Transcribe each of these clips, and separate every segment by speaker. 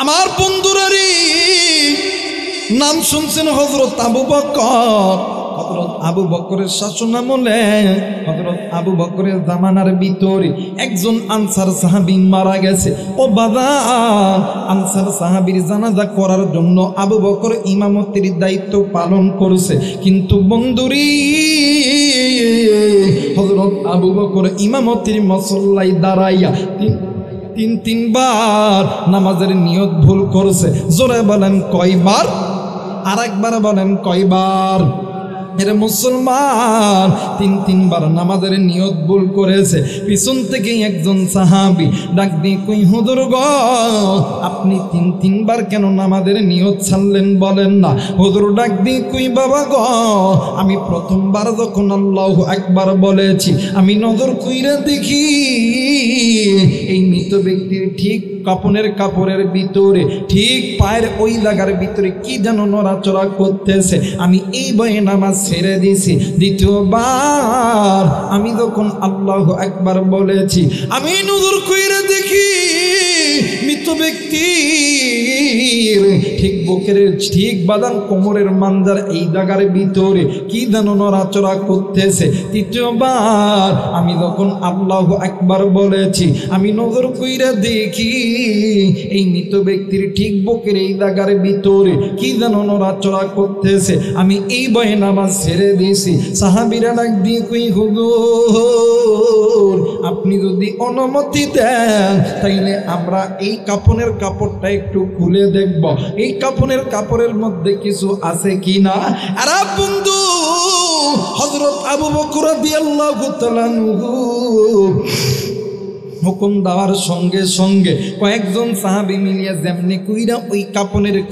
Speaker 1: আমার বন্ধুরারি নাম শুনছেন হযরত আবু বকর। হযরত আবু বকরের শাসন আমলে হযরত আবু বকরের জামানার ভিতরে একজন আনসার সাহাবী মারা গেছে। ও বাবা, আনসার সাহাবীর জানাজা করার জন্য আবু বকর ইমামতির দায়িত্ব পালন করেছে। কিন্তু বন্ধুরি হযরত আবু বকর ইমামতির মুসল্লায় দাঁড়াইয়া তিনবার নামাজের নিয়ত ভুল করেছে। জোরে বলেন কয়বার? আর একবার বলেন কয়বার? এর মুসলমান তিনবার নামাজের নিয়ত ভুল করেছে। পিছন থেকে একজন সাহাবী ডাক দিয়ে কই হুজুর গো, আপনি তিনবার কেন নামাজের নিয়ত ছাড়লেন বলেন না? হুজুর ডাক দিয়ে কই বাবা গো, আমি প্রথমবার যখন আল্লাহু আকবার বলেছি আমি নজর কইরা দেখি এই মৃত ব্যক্তির ঠিক কাপড়ের ভিতরে ঠিক পায়ের ওই জায়গার ভিতরে কি যেন নড়াচড়া করতেছে। আমি এই ভয়ে নামাজ ছেড়ে দিয়েছি। দ্বিতীয়বার আমি যখন আল্লাহু আকবার বলেছি আমি নজর কইরা দেখি মৃত ব্যক্তির ঠিক বুকের ঠিক বাদান কোমরের মানজার এই জায়গার ভিতরে কি যেন নড়াচড়া করতেছে। তৃতীয়বার আমি যখন আল্লাহু আকবার বলেছি আমি নজর কইরা দেখি এই মৃত ব্যক্তির ঠিক বুকের এই জায়গার ভিতরে কি যেন নড়াচড়া করতেছে। আমি এই ভয়ে নামাজ ছেড়ে দিয়েছি। সাহাবীরা ডাক দিয়ে কই হুজুর আপনি যদি অনুমতি দেন তাইলে আমরা এই কাপড়টা একটু খুলে দেখব, এই কাপড়ের মধ্যে কিছু আছে কিনা। আর বন্ধু হযরত আবু বকর রাদিয়াল্লাহু তাআলা হুকুম দেওয়ার সঙ্গে সঙ্গে কয়েকজন সাহাবী মিলিয়ে যেমনি কইরা ওই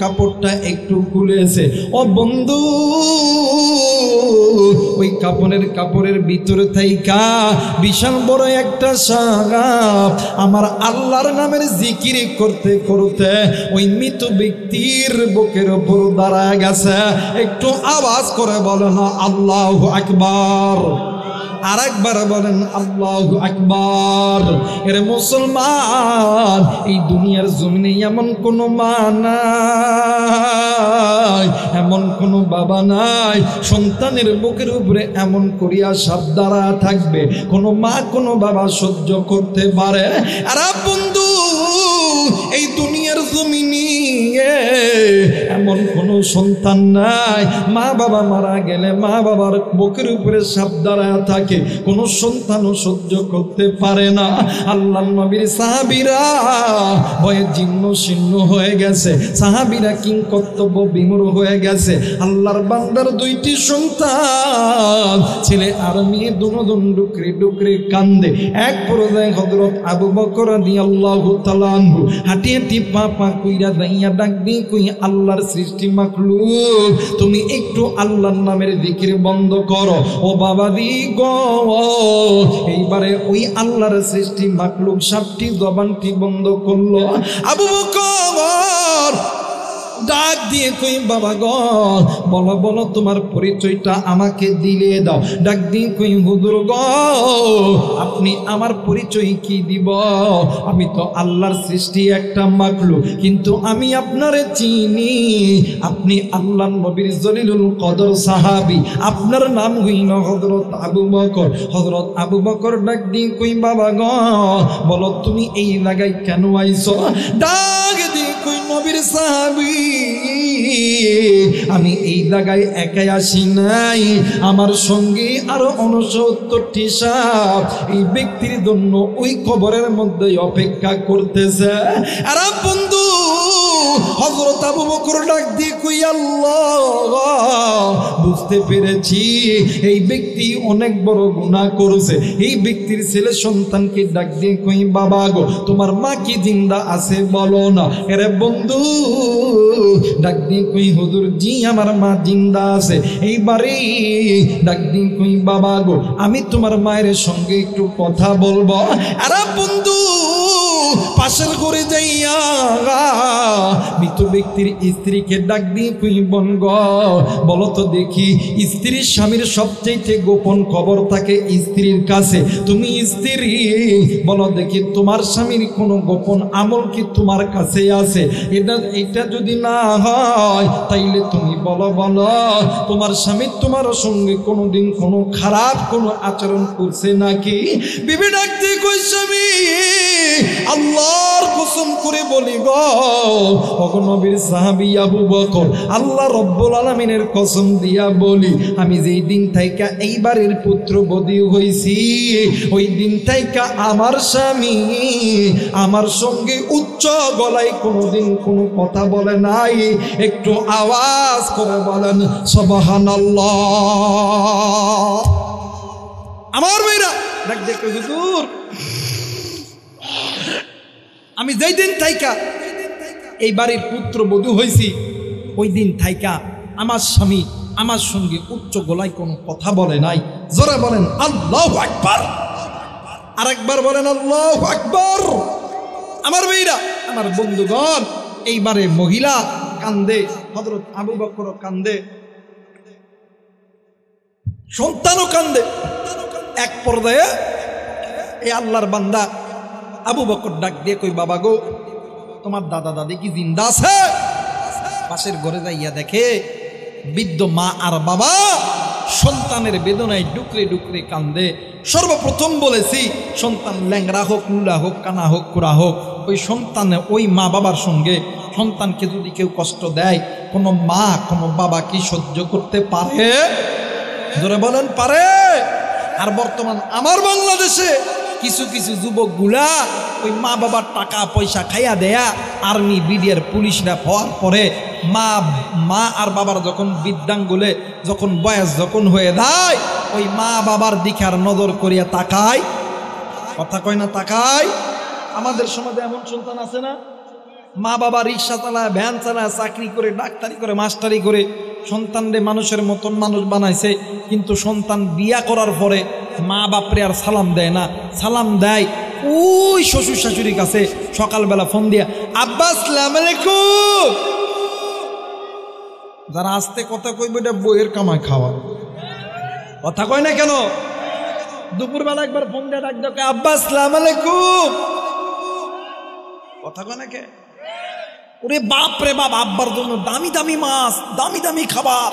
Speaker 1: কাপড়টা একটু খুলেছে। ও বন্ধু ওই কাপড়ের ভিতরে থাইকা বিশাল বড় একটা সাপ আমার আল্লাহর নামের জিকির করতে করতে ওই মৃত ব্যক্তির বুকের উপর দাঁড়ায় গেছে। একটু আওয়াজ করে বলে না আল্লাহু আকবার। আর একবার বলেন আল্লাহু আকবার। এর মুসলমান এই দুনিয়ার জমিনে এমন কোনো মা নাই, এমন কোনো বাবা নাই সন্তানের বুকের উপরে এমন করিয়া সাপ দাঁড়া থাকবে কোনো মা কোনো বাবা সহ্য করতে পারে। আর বন্ধু এই দুনিয়ার জমিনে এমন কোনো সন্তান নাই মা বাবা মারা গেলে মা বাবার বুকের উপরে সাপ দাঁড়ায় থাকে কোনো সন্তানও সহ্য করতে পারে না। আল্লাহর নবীর সাহাবীরা ভয়ে জীর্ণ শীর্ণ হয়ে গেছে, সাহাবীরা কিংকর্তব্য বিমূঢ় হয়ে গেছে। আল্লাহর বান্দার দুইটি সন্তান ছেলে আর মেয়ে দুজন ডুকরে কান্দে। এক পর্যায়ে হযরত আবু বকর রাদিয়াল্লাহু তাআলা আনহু হাঁটিয়ে পা কইরা যাইয়া ডাক দিয়ে কই আল্লাহর সৃষ্টি মাখলুক তুমি একটু আল্লাহর নামের জিকির বন্ধ করো। ও বাবা দি গো, এইবারে ওই আল্লাহর সৃষ্টি মাখলুক সাপটি জবানটি বন্ধ করলো। আবু বকর ডাক দিয়ে কই বাবা গো বলো তোমার পরিচয়টা আমাকে দিলে দাও। ডাক দিয়ে কই হুজুর গো আপনি আমার পরিচয় কি দিব? আমি তো আল্লাহর সৃষ্টি একটা মাখলুক, কিন্তু আমি আপনারে চিনি, আপনি আল্লাহর নবীর জলিলুল কদর সাহাবী, আপনার নাম হইল হযরত আবু বকর। হযরত আবু বকর ডাক দিয়ে কই বাবা গো বলো তুমি এই জায়গায় কেন আইছো? ডাক দিয়ে কই নবীর সাহাবী আমি এই জায়গায় একাই আসি নাই, আমার সঙ্গে আরো 69টি সাপ এই ব্যক্তির জন্য ওই কবরের মধ্যে অপেক্ষা করতেছে। আর বন্ধু হযরত আবু বকর ডাক দিয়ে কই আল্লাহ বুঝতে পেরেছি এই ব্যক্তি অনেক বড় গুনাহ করেছে। এই ব্যক্তির ছেলে সন্তানকে ডাক দিয়ে কই বাবা গো তোমার মা কি জিন্দা আছে বলো না। আরে বন্ধু ডাক দিয়ে কই হুজুর জি আমার মা জিন্দা আছে। এইবারে ডাক দিয়ে কই বাবা গো আমি তোমার মায়ের সঙ্গে একটু কথা বলবো। আরে বন্ধু পাশের ঘরে যাইয়া মৃত ব্যক্তির স্ত্রীকে ডাক দিয়ে কই বোন গ বলো তো দেখি, স্ত্রীর স্বামীর সবচেয়ে গোপন খবর থাকে স্ত্রীর কাছে। তুমি স্ত্রী, বলো দেখি তোমার স্বামীর কোনো গোপন আমল কি তোমার কাছে আছে? এটা যদি না হয় তাইলে তুমি বলো তোমার স্বামী তোমার সঙ্গে কোনোদিন কোনো খারাপ কোনো আচরণ করছে নাকি? বিবি ডাক দিয়ে কই স্বামী, আল্লাহর কসম করে বলি গো ওগো নবীর সাহাবী আবু বকর, আল্লাহ রব্বুল আলামিনের কসম দিয়া বলি, আমি যেই দিন থাইকা এইবারের পুত্রবধূ হইছি ওই দিন থাইকা আমার স্বামী আমার সঙ্গে উচ্চ গলায় কোনোদিন কোনো কথা বলে নাই। একটু আওয়াজ করে বলেন সুবহানাল্লাহ। আমার মেয়েরা ডাক দেখে হুজুর, আমি যেই দিন থাইকা এই বাড়ির পুত্রবধূ হয়েছি ওই দিন থাইকা আমার স্বামী আমার সঙ্গে উচ্চ গলায় কোনো কথা বলে নাই। জোরে বলেন আল্লাহু আকবার, আরেকবার বলেন আল্লাহু আকবার। আমার মেয়েরা, আমার বন্ধুগণ, এইবারে মহিলা কান্দে, হযরত আবু বকর কান্দে, সন্তানও কান্দে। এক পর্যায়ে এই আল্লাহর বান্দা আবু বকর ডাক দিয়ে কই বাবা গো তোমার দাদা দাদি কি জিন্দা আছে? পাশের ঘরে যাইয়া দেখে বৃদ্ধ মা আর বাবা সন্তানের বেদনায় ডুকরে ডুকরে কান্দে। সর্বপ্রথম বলেছি সন্তান ল্যাংড়া হোক, লুলা হোক, কানা হোক, কুড়া হোক, ওই সন্তানে ওই মা বাবার সঙ্গে সন্তানকে যদি কেউ কষ্ট দেয়, কোনো মা কোনো বাবা কি সহ্য করতে পারে? জোরে বলেন পারে? আর বর্তমান আমার বাংলাদেশে কিছু কিছু যুবক গুলা ওই মা বাবার টাকা পয়সা খাইয়া দেয়া আর্মি বিডিআর পুলিশরা হওয়ার পরে মা আর বাবার যখন বৃদ্ধাঙ্গুলে যখন বয়স যখন হয়ে যায় ওই মা বাবার দিকে আর নজর করিয়া তাকায়। কথা কয় না তাকায়? আমাদের সমাজে এমন সন্তান আছে না, মা বাবা রিক্সা চালায়, ভ্যান চালায়, চাকরি করে, ডাক্তারি করে, মাস্টারি করে সন্তানরে মানুষের মতন মানুষ বানাইছে, কিন্তু সন্তান বিয়া করার পরে মা বাপরে আর সালাম দেয় না, সালাম দেয় ওই শ্বশুর শাশুড়ির কাছে। সকালবেলা ফোন দিয়া আব্বা আসসালামু আলাইকুম, যারা আসতে কথা কইবে এটা বইয়ের কামাই খাওয়া। কথা কয় না কেন? দুপুরবেলা একবার ফোন দিয়ে ডাক দেখে আব্বা আসসালামু আলাইকুম, কথা কয় না কে? ওরে বাপ রে বাপ, আব্বার জন্য দামি দামি মাছ, দামি দামি খাবার,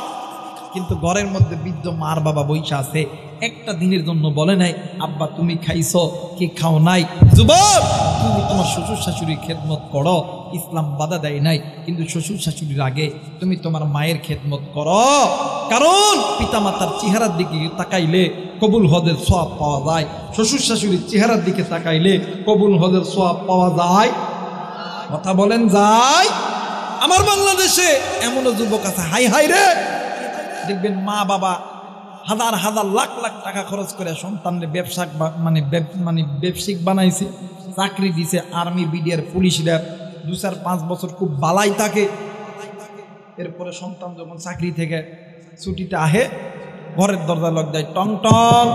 Speaker 1: কিন্তু ঘরের মধ্যে বৃদ্ধ মার বাবা বৈশা আছে, একটা দিনের জন্য বলে নাই আব্বা তুমি খাইছো কি খাও নাই। যুবক, তুমি তোমার শ্বশুর শাশুড়ির খেদমত করো, ইসলাম বাধা দেয় নাই, কিন্তু শ্বশুর শাশুড়ির আগে তুমি তোমার মায়ের খেদমত করো, কারণ পিতামাতার চেহারার দিকে তাকাইলে কবুল হজের সওয়াব পাওয়া যায়, শ্বশুর শাশুড়ির চেহারার দিকে তাকাইলে কবুল হজের সওয়াব পাওয়া যায়। কথা বলেন যায়? আমার বাংলাদেশে এমনও যুবক আছে, হাই হাই রে, দেখবেন মা বাবা হাজার হাজার লাখ লাখ টাকা খরচ করে সন্তানরে ব্যবসা মানে ব্যবসায়িক বানাইছে, চাকরি দিছে, আর্মি বিডিআর পুলিশরা 2-4-5 বছর খুব বালাই থাকে। এরপরে সন্তান যখন চাকরি থেকে ছুটিতে আহে, ঘরের দরজা লক দেয়, টং টং,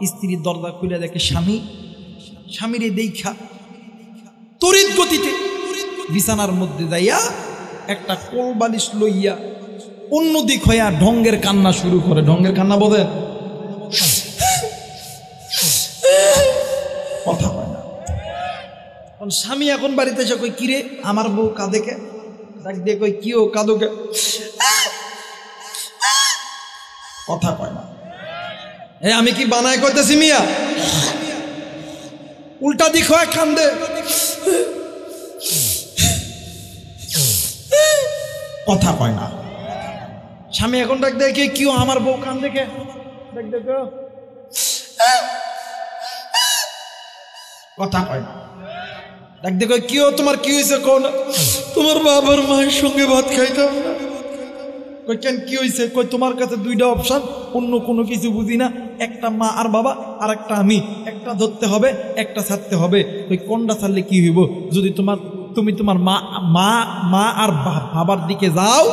Speaker 1: স্ত্রীর দরজা খুলে দেখে স্বামী, স্বামীরে দেখা তড়িৎ গতিতে বিছানার মধ্যে যাইয়া একটা কোল বালিশ লইয়া অন্যদিক হইয়া ঢঙ্গের কান্না শুরু করে। ঢঙ্গের কান্না বোধে? কথা হয় না। স্বামী এখন বাড়িতে এসে কই কিরে আমার বউ কাঁদে কে? ডাক দিয়ে কই কি ও কাঁদো কে? কথা কয় না। আমি কি বানায় কইতেছি মিয়া? উল্টা দিক হয়ে কান্দে। কথা কয় না। স্বামী এখন ডাক দেখে কি আমার বউ কান দেখে, ডাক দেখো, কথা কয় না। ডাক দেখো কি তোমার কি হয়েছে? কোন তোমার বাবার মায়ের সঙ্গে ভাত খাইতাম না। কই কেন কি হয়েছে? কই তোমার কাছে দুইটা অপশন, অন্য কোনো কিছু বুঝি না, একটা মা আর বাবা আর একটা আমি, একটা ধরতে হবে একটা ছাড়তে হবে। কই কোনটা ছাড়লে কি হইব? যদি তুমি তোমার মা আর বাবার দিকে যাও,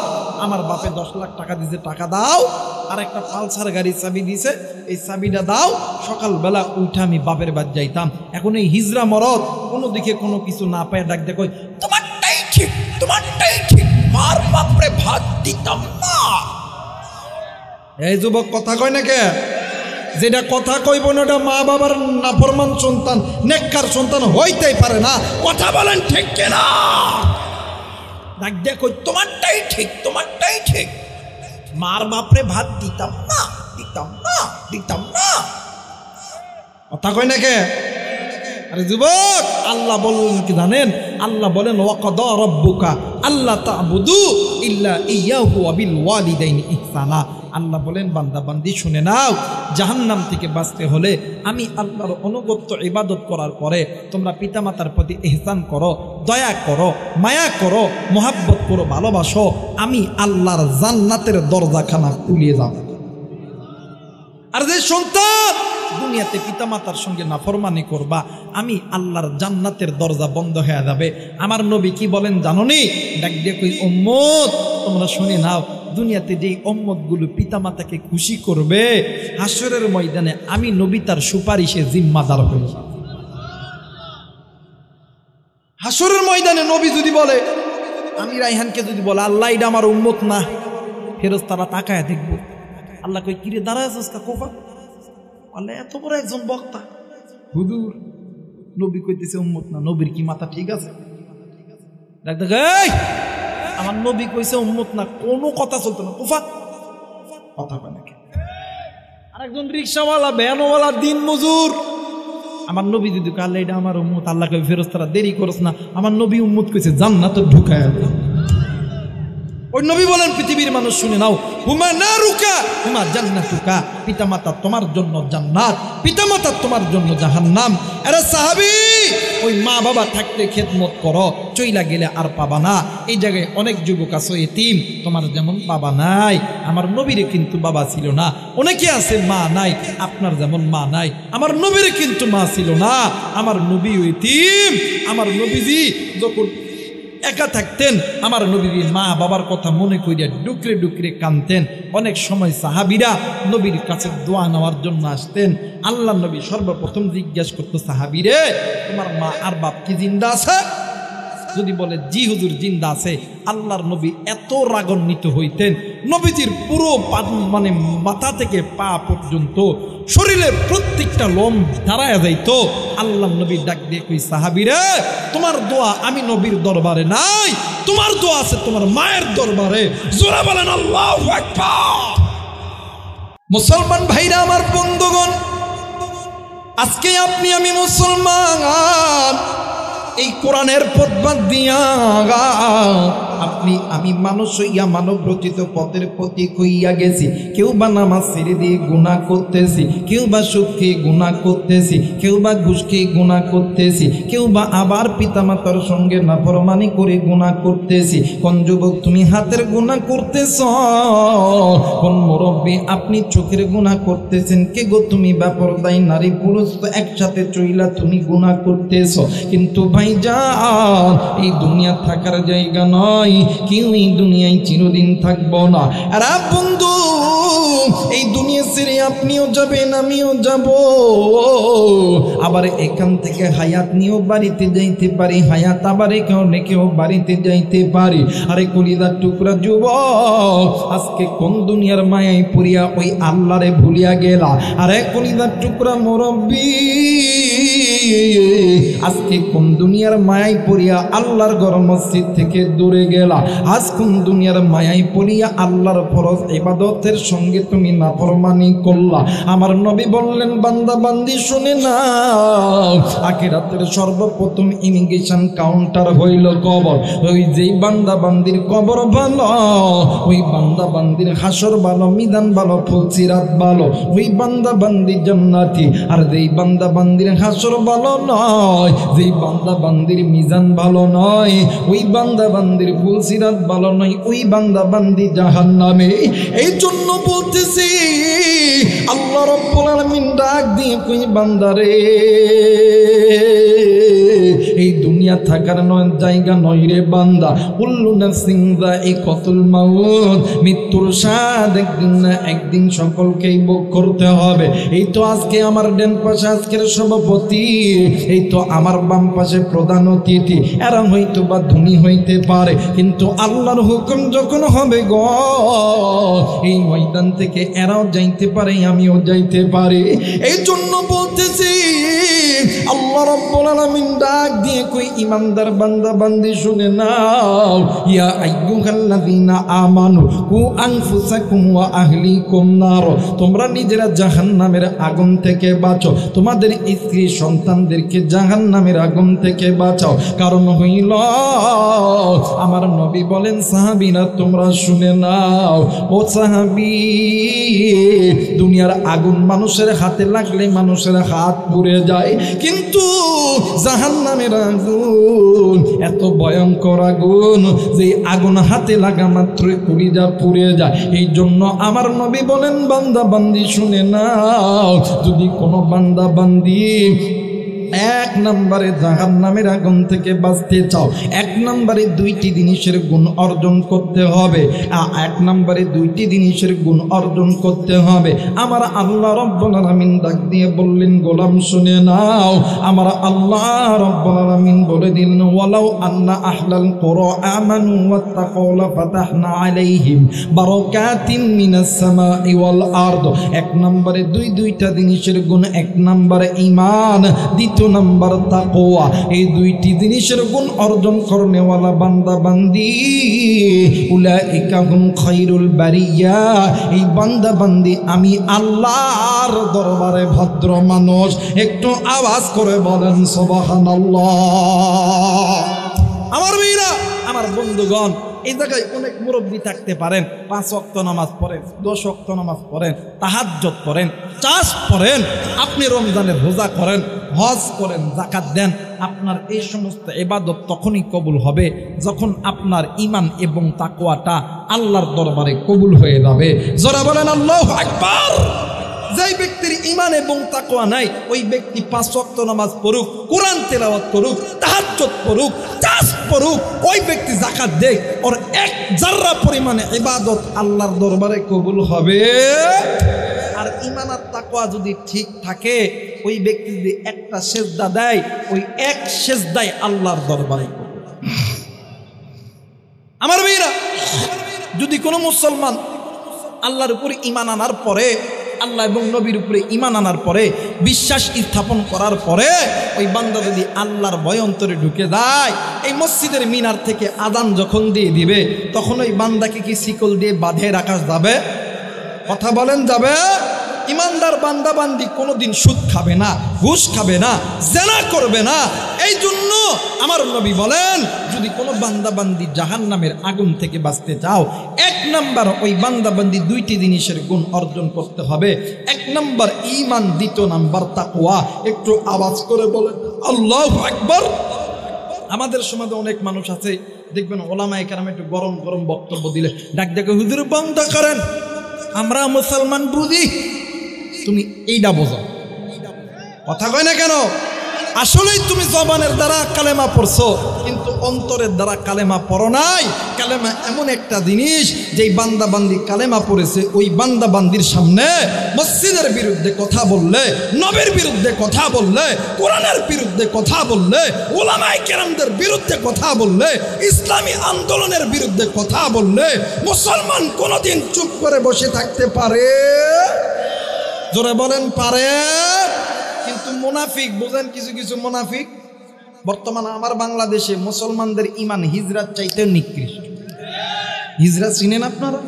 Speaker 1: আমার বাপে 10 লাখ টাকা দিছে, টাকা দাও, আর একটা পালসার গাড়ির চাবি দিছে, এই চাবিটা দাও, সকালবেলা উঠে আমি বাপের বাড়ি যাইতাম। এখন এই হিজরা মরদ কোনো দিকে কোনো কিছু না পায় ডাক দেখো তোমারটাই
Speaker 2: ঠিক, তোমারটাই ঠিক, মার বাপরে ভাত দিতাম না।
Speaker 1: এই যুবক কথা কয় না কে? যেটা কথা কইব না ওটা মা বাবার নাফরমান সন্তান, নেককার সন্তান হইতেই পারে না।
Speaker 2: কথা বলেন ঠিক কিনা? ডাক দিয়া কই তোমারটাই ঠিক, তোমারটাই ঠিক, মার বাপরে ভাত দিতাম না, দিতাম না, দিতাম না।
Speaker 1: কথা কয় না কে? আরে যুবক, আল্লাহ বলেন কি জানেন? আল্লাহ বলেন ওয়াকাদা রাব্বুকা আল্লা তা'বুদু ইল্লা ইয়াহু ওয়া বিল ওয়ালিদাইনি ইহসানা। আল্লাহ বলেন বান্দা বান্দি শুনে নাও, জাহান্নাম থেকে বাঁচতে হলে আমি আল্লাহর অনুগত্য ইবাদত করার পরে তোমরা পিতামাতার প্রতি ইহসান করো, দয়া করো, মায়া করো, মোহাব্বত করো, ভালোবাসো, আমি আল্লাহর জান্নাতের দরজাখানা খুলিয়ে যাব। আর যে সন্তান দুনিয়াতে পিতামাতার সঙ্গে নাফরমানি করবা, আমি আল্লাহর জান্নাতের দরজা বন্ধ হয়ে যাবে। আমার নবী কি বলেন জানোনি? ডাক দিয়ে কই উম্মত তোমরা শুনে নাও, দুনিয়াতে যেই উম্মতগুলো পিতামাতাকে খুশি করবে, হাসরের ময়দানে আমি নবী তার সুপারিশে জিম্মাদার হই। হাসরের ময়দানে নবী যদি বলে, আমি রায়হানকে যদি বলে আল্লাহ এটা আমার উম্মত না, ফেরেশতারা তাকায় দেখবো। আল্লাহ কই কিরে দাঁড়ায় আছিস কা কোফা? আল্লাহ এত বড় একজন বক্তা, হুজুর নবী কইতেছে উম্মত না, নবীর কি মাথা ঠিক আছে? ডাক্তার এই আমার নবী কইছে উম্মত না, কোনো কথা চলতো না, কোফা কথা কয় নাকি? আরেকজন রিক্সাওয়ালা, ভ্যানওয়ালা, দিন মজুর, আমার নবী যদি কয় আল্লাহ এটা আমার উম্মত, আল্লাহ কই ফেরেশতারা দেরি করছ না, আমার নবী উম্মত কইছে জান্নাতে ঢুকায়। ওই নবী বলেন পৃথিবীর মানুষ শুনে নাও, হুমা নারুকা হুমা জান্নাতুকা, পিতামাতা তোমার জন্য জান্নাত, পিতামাতা তোমার জন্য জাহান্নাম। আরে সাহাবী, ওই মা বাবা থাকতে খেদমত করো, চইলা গেলে আর পাবা না। এই জায়গায় অনেক যুবক আছে এতিম, তোমার যেমন বাবা নাই, আমার নবীরে কিন্তু বাবা ছিল না। অনেকে আছে মা নাই, আপনার যেমন মা নাই, আমার নবীরে কিন্তু মা ছিল না। আমার নবী এতিম, আমার নবীজি যখন একা থাকতেন, আমার নবীর মা বাবার কথা মনে করিয়া ডুকরে ডুকরে কাঁদতেন। অনেক সময় সাহাবীরা নবীর কাছে দোয়া নেওয়ার জন্য আসতেন। আল্লাহ নবী সর্বপ্রথম জিজ্ঞাসা করতো, সাহাবীরে তোমার মা আর বাপ কি জিন্দা আছে? যদি বলে জি হুজুর জিন্দা আছে, আল্লাহর নবী এত রাগান্বিত হইতেন, নবীজির পুরো মানে মাথা থেকে পা পর্যন্ত শরীরের প্রত্যেকটা লোম দাঁড়ায় যাইতো। আল্লাহ নবী ডাক দিয়ে কই, সাহাবীরে তোমার দোয়া আমি নবীর দরবারে নাই, তোমার দোয়া আছে তোমার মায়ের দরবারে। জোরে বলেন আল্লাহু আকবার। মুসলমান ভাইরা আমার, বন্ধুগণ, আজকে আপনি আমি মুসলমান, এই কোরআনের পথ বাদ দিয়া আপনি আমি মানুষ হইয়া মানব রচিত পথের প্রতীক হইয়া গেছি। কেউ বা নামাজ ছেড়ে দিয়ে গুনাহ করতেছি, কেউ বা সুদ খেয়ে গুনাহ করতেছি, কেউ বা ঘুষ খেয়ে গুনাহ করতেছি, কেউ বা আবার পিতামাতার সঙ্গে নাফরমানি করে গুনাহ করতেছি। কোন যুবক তুমি হাতের গুনাহ করতেছ? কোন মুরব্বী আপনি চোখের গুনাহ করতেছেন? কে গো তুমি বেপরদাই নারী পুরুষ তো একসাথে চইলা তুমি গুনাহ করতেছ। কিন্তু ভাইজান, এই দুনিয়া থাকার জায়গা নয়, কেউ এই দুনিয়ায় চিরদিন থাকবো না। আর বন্ধু, এই দুনিয়া ছেড়ে আপনিও যাবেন, আমিও যাব, আবার এখান থেকে হায়াত নিয়েও বাড়িতে যাইতে পারি, হায়াত আবার কেউ বাড়িতে যাইতে পারি। আরে কলিজার টুকরা যুবক, আজকে কোন দুনিয়ার মায়ায় পড়িয়া ওই আল্লাহরে ভুলিয়া গেলা? আরে কলিজার টুকরা মুরব্বী, আজকে কোন দুনিয়ার মায়ায় পড়িয়া আল্লাহর ঘর মসজিদ থেকে দূরে গেলা? আজ কোন দুনিয়ার মায়ায় পড়িয়া আল্লাহর ফরজ ইবাদতের সঙ্গে তুমি নাফরমানি করলা? আমার নবী বললেন, বান্দা বান্দি শুনে নাও, আখিরাতের সর্বপ্রথম ইমিগ্রেশন কাউন্টার হইল কবর। ওই যেই বান্দা বান্দির কবর ভালো, ওই বান্দা বান্দির হাসর ভালো, মিজান ভালো, ফুলসিরাত ভালো, ওই বান্দা বান্দি জান্নাতি। আর যেই বান্দা বান্দির হাসর ভালো নয়, যেই বান্দা বান্দির মিজান ভালো নয়, ওই বান্দা বান্দির ফুলসিরাত ভালো নয়, ওই বান্দা বান্দি জাহান্নামে। এই জন্য বলতেছি, আল্লাহ রাব্বুল আলামিন ডাক দিয়ে কই, বান্দারে এই দুনিয়া থাকার জায়গা নয় রে বান্দা। কুল্লু নাফসিন যায়িকাতুল মাউত, মৃত্যুর স্বাদ একদিন না একদিন সকলকেই ভোগ করতে হবে। এই তো আজকে আমার ডান পাশে আজকের সভাপতি, এই তো আমার বাম পাশে প্রধান অতিথি, এরা হয়তো বা ধনী হইতে পারে, কিন্তু আল্লাহর হুকুম যখন হবে গো, এই ময়দান থেকে এরাও যাইতে পারে, আমিও যাইতে পারি। এই জন্য বলতেছি আল্লাহ রাব্বুল আলামিন ডাক দিয়ে কই ইমানদার বান্দা বান্দি শুনে নাও, ইয়া আইয়ুহাল্লাযীনা আমানু কু আনফুসাকুম ওয়া আহলিকুম নার, তোমরা নিজেরা জাহান্নামের আগুন থেকে বাঁচো, তোমাদের স্ত্রী সন্তানদেরকে জাহান্নামের আগুন থেকে বাঁচাও। কারণ হইল আমার নবী বলেন, সাহাবীরা তোমরা শুনে নাও, ও সাহাবী, দুনিয়ার আগুন মানুষের হাতে লাগলে মানুষের হাত পুড়ে যায়, কিন্তু জাহান্নামের আগুন এত ভয়ঙ্কর আগুন যে আগুন হাতে লাগা মাত্রই কলিজা পুড়ে যায়। এই জন্য আমার নবী বলেন, বান্দা বান্দি শুনে নাও, যদি কোনো বান্দা বান্দি এক নম্বরে জাহান্নামের আগুন থেকে বাঁচতে চাও, এক নম্বরে দুইটি জিনিসের গুণ অর্জন করতে হবে। এক নম্বরে দুইটি জিনিসের গুণ অর্জন করতে হবে। আমার আল্লাহ রাব্বুল আলামিন ডাক দিয়ে বললেন, গোলাম শুনে নাও, আমার আল্লাহ রাব্বুল আলামিন বলে দিলেন, ওয়ালাউ আন্না আহলাল কুরা আমানু ওয়াত্তাকাউ লাফাতাহনা আলাইহিম বারাকাতিন মিনাস সামাই ওয়াল আরদ। এক নম্বরে দুইটা জিনিসের গুণ, এক নম্বরে ঈমান, দ্বিতীয় নম্বর তাকওয়া। এই দুইটি জিনিসের গুণ অর্জন করনেওয়ালা বান্দা বান্দি উলাইকা হুম খায়রুল বারিয়া, এই বান্দা বান্দি আমি আল্লাহর দরবারে ভদ্র মানুষ। একটু আওয়াজ করে বলেন সুবহানাল্লাহ। আমার ভাইরা, আমার বন্ধুগণ, এই জায়গায় অনেক মুরব্বী থাকতে পারেন, 5 ওয়াক্ত নামাজ পড়েন, 10 ওয়াক্ত নামাজ পড়েন, তাহাজ্জুদ পড়েন, চাষ পড়েন, আপনি রমজানের রোজা করেন, হজ করেন, যাকাত দেন। আপনার এই সমস্ত ইবাদত তখনই কবুল হবে যখন আপনার ঈমান এবং তাকওয়াটা আল্লাহর দরবারে কবুল হয়ে যাবে। যারা বলেন আল্লাহু আকবার। যেই ব্যক্তির ঈমান এবং তাকওয়া নাই, ওই ব্যক্তি 5 ওয়াক্ত নামাজ পড়ুক, কোরআন তেলাওয়াত করুক, তাহাজ্জুদ পড়ুক, চাষ পড়ুক, ওই ব্যক্তি যাকাত দেয়, ওর এক জাররা পরিমাণে ইবাদত আল্লাহর দরবারে কবুল হবে। আর ঈমান আর তাকওয়া যদি ঠিক থাকে, ওই ব্যক্তি যদি একটা সেজদা দেয়, ওই এক সেজদায় আল্লাহর দরবারে কবুল। আমার ভাইরা, যদি কোনো মুসলমান আল্লাহর উপরে ঈমান আনার পরে, আল্লাহ এবং নবীর উপরে ঈমান আনার পরে, বিশ্বাস স্থাপন করার পরে, ওই বান্দা যদি আল্লাহর ভয় অন্তরে ঢুকে যায়, এই মসজিদের মিনার থেকে আযান যখন দিয়ে দিবে, তখন ওই বান্দাকে কি শিকল দিয়ে বাঁধে রাখা যাবে? কথা বলেন, যাবে? ইমানদার বান্দা বান্দি কোনোদিন সুদ খাবে না, ঘুষ খাবে না, জেনা করবে না। এই জন্য আমার নবী বলেন, যদি কোনো বান্দা বান্দি জাহান্নামের আগুন থেকে বাঁচতে চাও, এক নাম্বার ওই বান্দা বান্দি দুইটি জিনিসের গুণ অর্জন করতে হবে। এক নাম্বার ঈমান, দ্বিতীয় নাম্বার তাকওয়া। একটু আওয়াজ করে বলেন আল্লাহু আকবার। আমাদের সমাজে অনেক মানুষ আছে, দেখবেন ওলামায়ে কেরাম একটু গরম গরম বক্তব্য দিলে ডাক ডাকে, হুজুর বন্ধ করেন, আমরা মুসলমান বুঝি, তুমি এইটা বোঝো। কথা কয় না কেন? আসলেই তুমি জবানের দ্বারা কালেমা পড়ছো, কিন্তু অন্তরের দ্বারা কালেমা পড়ো নাই। কালেমা এমন একটা জিনিস, যেই বান্দা বান্দি কালেমা পড়েছে, ওই বান্দা বান্দির সামনে মসজিদের বিরুদ্ধে কথা বললে, নবীর বিরুদ্ধে কথা বললে, কোরআনের বিরুদ্ধে কথা বললে, উলামায়ে কেরামদের বিরুদ্ধে কথা বললে, ইসলামী আন্দোলনের বিরুদ্ধে কথা বললে, মুসলমান কোনোদিন চুপ করে বসে থাকতে পারে? জোরে বলেন, পারে? কিন্তু মুনাফিক, বুঝেন, কিছু কিছু মুনাফিক বর্তমানে আমার বাংলাদেশে মুসলমানদের ঈমান হিজরাত চাইতে নিকৃষ্ট। হিজরা চিনেন আপনারা?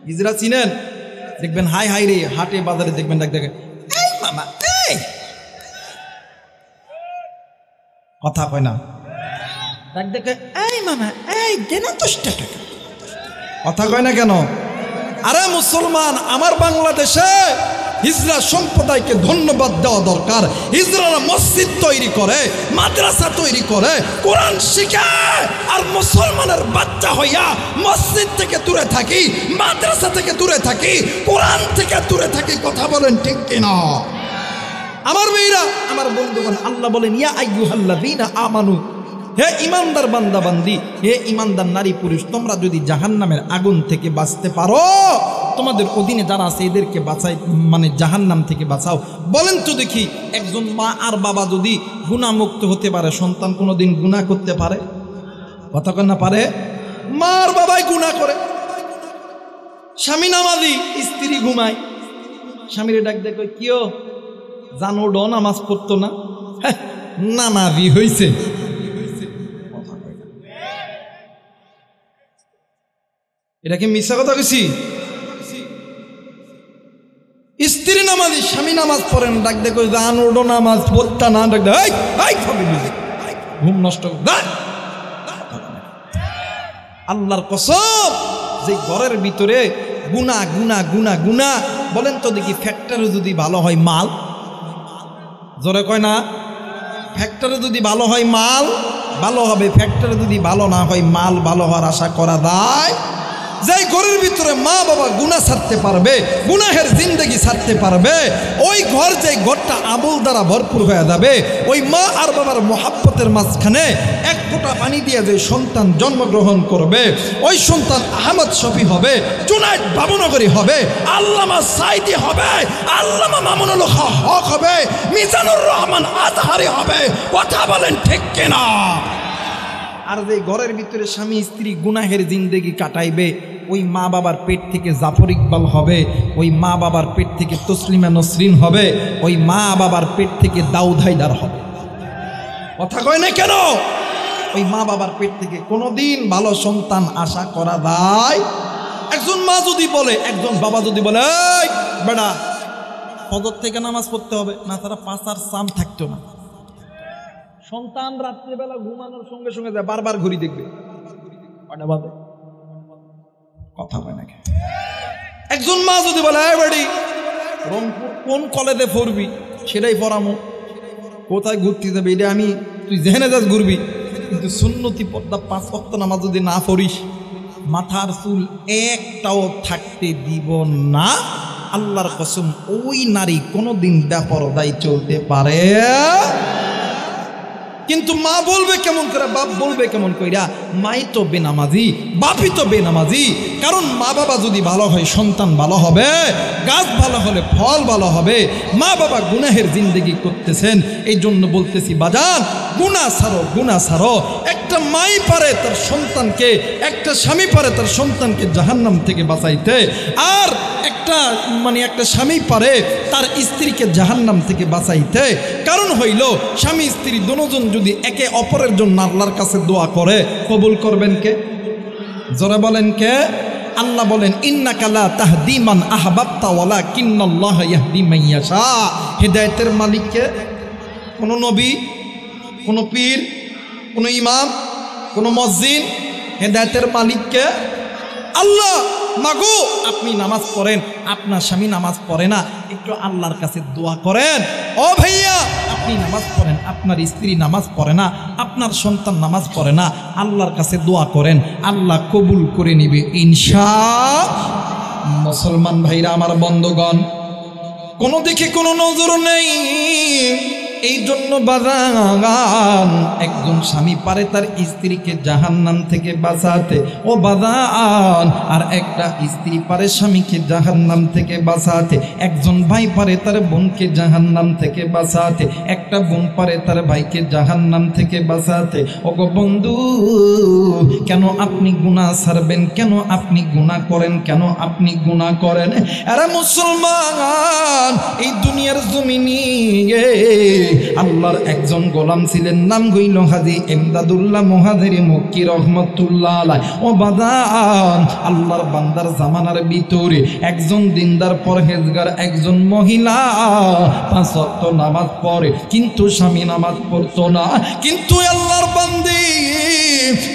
Speaker 1: হিজরা চিনেন? দেখবেন হাই হাই রে, হাটে বাজারে দেখবেন ডাক দেখে, এই মামা, এই কথা কয় না, ডাক দেখে, এই মামা, এই দেন 10 টাকা। কথা কয় না কেন? আরে মুসলমান, আমার বাংলাদেশে হিজরা সম্প্রদায়কে ধন্যবাদ দেওয়া দরকার। হিজরারা মসজিদ তৈরি করে, মাদ্রাসা তৈরি করে, কোরআন শিখায়। আর মুসলমানের বাচ্চা হইয়া মসজিদ থেকে দূরে থাকি, মাদ্রাসা থেকে দূরে থাকি, কোরআন থেকে দূরে থাকি। কথা বলেন ঠিক কিনা? আমার মেয়েরা, আমার বন্ধুগণ, আল্লাহ বলেন ইয়া আইয়ুহাল্লাযীনা আমানু, হে ইমানদার বান্দা বান্দি, হে ইমানদার নারী পুরুষ, তোমরা যদি জাহান্নামের আগুন থেকে বাঁচতে পারো, তোমাদের অধীনে যারা আছে এদেরকে বাঁচাই, মানে জাহান্নাম থেকে বাঁচাও। বলেন তো দেখি, একজন মা আর বাবা যদি গুনাহমুক্ত হতে পারে, সন্তান কোনোদিন গুনাহ করতে পারে? কথা কন না পারে? মা আর বাবাই গুনাহ করে। স্বামী নামাজি, স্ত্রী ঘুমায়, স্বামীরে ডাক দেখো, কিও জানো ড নামাজ পড়তো না, নামাজি হইছে। এটা কি মিথ্যা কথা কইছি? স্ত্রী নামাজি, স্বামী নামাজ পড়েন, ডাক দেখো জানো ড নামাজ পড়তা না, ডাক দেখ ঘুম নষ্ট। আল্লাহর কসম, যে ঘরের ভিতরে গুনা গুনা গুনা গুনা, বলেন তো দেখি ফ্যাক্টরি যদি ভালো হয় মাল, জোরে কয় না, ফ্যাক্টরি যদি ভালো হয় মাল ভালো হবে, ফ্যাক্টরি যদি ভালো না হয় মাল ভালো হওয়ার আশা করা যায়? যেই ঘরের ভিতরে মা বাবা গুনাহ ছাড়তে পারবে, গুনাহের জিন্দেগি ছাড়তে পারবে, ওই ঘর, যে ঘরটা আমল দ্বারা ভরপুর হয়ে যাবে, ওই মা আর বাবার মহাব্বতের মাঝখানে এক ফোঁটা পানি দিয়ে যে সন্তান জন্মগ্রহণ করবে, ওই সন্তান আহমদ শফি হবে, জুনায়েদ বাবুনগরী হবে, আল্লামা সাইদি হবে, আল্লামা মামুনুল হক হবে, মিজানুর রহমান আজহারি হবে। কথা বলেন ঠিক কিনা? আর যে ঘরের ভিতরে স্বামী স্ত্রী গুনাহের জিন্দেগি কাটাইবে, ওই মা বাবার পেট থেকে জাফর ইকবাল হবে, ওই মা বাবার পেট থেকে তসলিমা নসরিন হবে, ওই মা বাবার পেট থেকে দাউদ হায়দার হবে। কথা কয় না কেন? ওই মা বাবার পেট থেকে কোনোদিন ভালো সন্তান আশা করা যায়? একজন মা যদি বলে, একজন বাবা যদি বলে, এই বেটা ফজর থেকে নামাজ পড়তে হবে, না তারা পাঁচার সাম থাকতো না, সন্তান রাত্রিবেলা ঘুমানোর সঙ্গে সঙ্গে যায় বারবার ঘড়ি দেখবে, কথা হয় নাকি? একজন মা যদি বলে, বাড়ি রংপুর কোন কলেজে পড়বি সেটাই পড়ামো, কোথায় ঘুরতে যাবে এটা আমি, তুই যেখানে যাস ঘুরবি, কিন্তু সুন্নতি পর্দা 5 ওয়াক্ত নামাজ যদি না পড়িস, মাথার চুল একটাও থাকতে দিব না। আল্লাহর কসম, ওই নারী কোনোদিন বেপরদায় চলতে পারে। কিন্তু মা বলবে কেমন করে, বাপ বলবে কেমন কইরা? মাই তো বেনামাজি, বাপই তো বেনামাজি। কারণ মা বাবা যদি ভালো হয় সন্তান ভালো হবে, গাছ ভালো হলে ফল ভালো হবে। মা বাবা গুনাহের জিন্দেগি করতেছেন, এই জন্য বলতেছি বাজান, গুনাহ ছাড়ো, গুনাহ ছাড়ো। একটা মাই পারে তার সন্তানকে, একটা স্বামী পারে তার সন্তানকে জাহান্নাম থেকে বাঁচাইতে, আর একটা স্বামী পারে তার স্ত্রীকে জাহান্নাম থেকে বাঁচাইতে। কারণ হইল, স্বামী স্ত্রী দুজন যদি একে অপরের জন্য আল্লাহর কাছে দোয়া করে, কবুল করবেন কে? জোরে বলেন কে? আল্লাহ বলেন, ইন্নাকা লা তাহদি মান আহবাবতা ওয়ালাকিন্নাল্লাহা ইয়াহদি মান ইয়াশা। হেদায়েতের মালিক কে? কোন নবী, কোন পীর, কোন ইমাম, কোন মুয়াজ্জিন? হেদায়েতের মালিক কে? আল্লাহ। মাগো, আপনি নামাজ পড়েন, আপনার স্বামী নামাজ পড়ে না, একটু আল্লাহর কাছে দোয়া করেন। ও ভাইয়া, আপনি নামাজ পড়েন, আপনার স্ত্রী নামাজ পড়ে না, আপনার সন্তান নামাজ পড়ে না, আল্লাহর কাছে দোয়া করেন, আল্লাহ কবুল করে নিবে ইনশাআল্লাহ। মুসলমান ভাইরা আমার, বন্ধুগণ, কোনো দিকে কোনো নজর নেই। এই জন্য বাজান, একজন স্বামী পারে তার স্ত্রীকে জাহান্নাম থেকে বাঁচাতে, ও বাজান, আর একটা স্ত্রী পারে স্বামীকে জাহান্নাম থেকে বাঁচাতে। একজন ভাই পারে তার বোনকে জাহান্নাম থেকে বাঁচাতে, একটা বোন পারে তার ভাইকে জাহান্নাম থেকে বাঁচাতে। ওগো বন্ধু, কেন আপনি গুনাহ ছাড়বেন? কেন আপনি গুনাহ করেন? কেন আপনি গুনাহ করেন? আরে মুসলমান, এই দুনিয়ার জমিনে আল্লাহর একজন গোলাম ছিলেন, নাম হইল হাজী ইমদাদুল্লাহ মুহাজিরি মক্কি রহমাতুল্লাহ আলাইহি। ও বাদান, আল্লাহর বান্দার জামানার ভিতরে একজন দিনদার পরহেজগার একজন মহিলা 5 ওয়াক্ত নামাজ পড়ে, কিন্তু স্বামী নামাজ পড়তো না। কিন্তু আল্লাহর বান্দি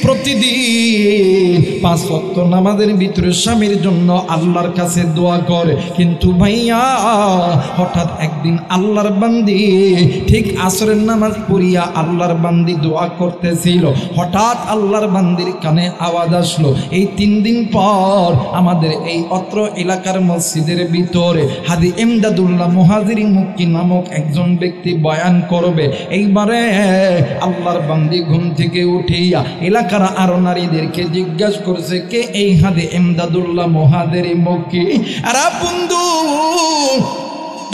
Speaker 1: প্রতিদিন 5 ওয়াক্ত নামাজের ভিতরে স্বামীর জন্য আল্লাহর কাছে দোয়া করে, কিন্তু ভাইয়া হঠাৎ একদিন আল্লাহর বান্দি ঠিক আসরের নামাজ পড়িয়া আল্লাহর বান্দি দোয়া করতেছিল, হঠাৎ আল্লাহর বান্দির কানে আওয়াজ আসলো, এই 3 দিন পর আমাদের এই অত্র এলাকার মসজিদের ভিতরে হাজী ইমদাদুল্লাহ মুহাজিরি মক্কি নামক একজন ব্যক্তি বয়ান করবে। এইবারে আল্লাহর বান্দি ঘুম থেকে উঠিয়া এলাকার আরো নারীদেরকে জিজ্ঞাসা করছে, কে এই হাজী ইমদাদুল্লাহ মুহাজিরি মক্কি? আর বন্ধু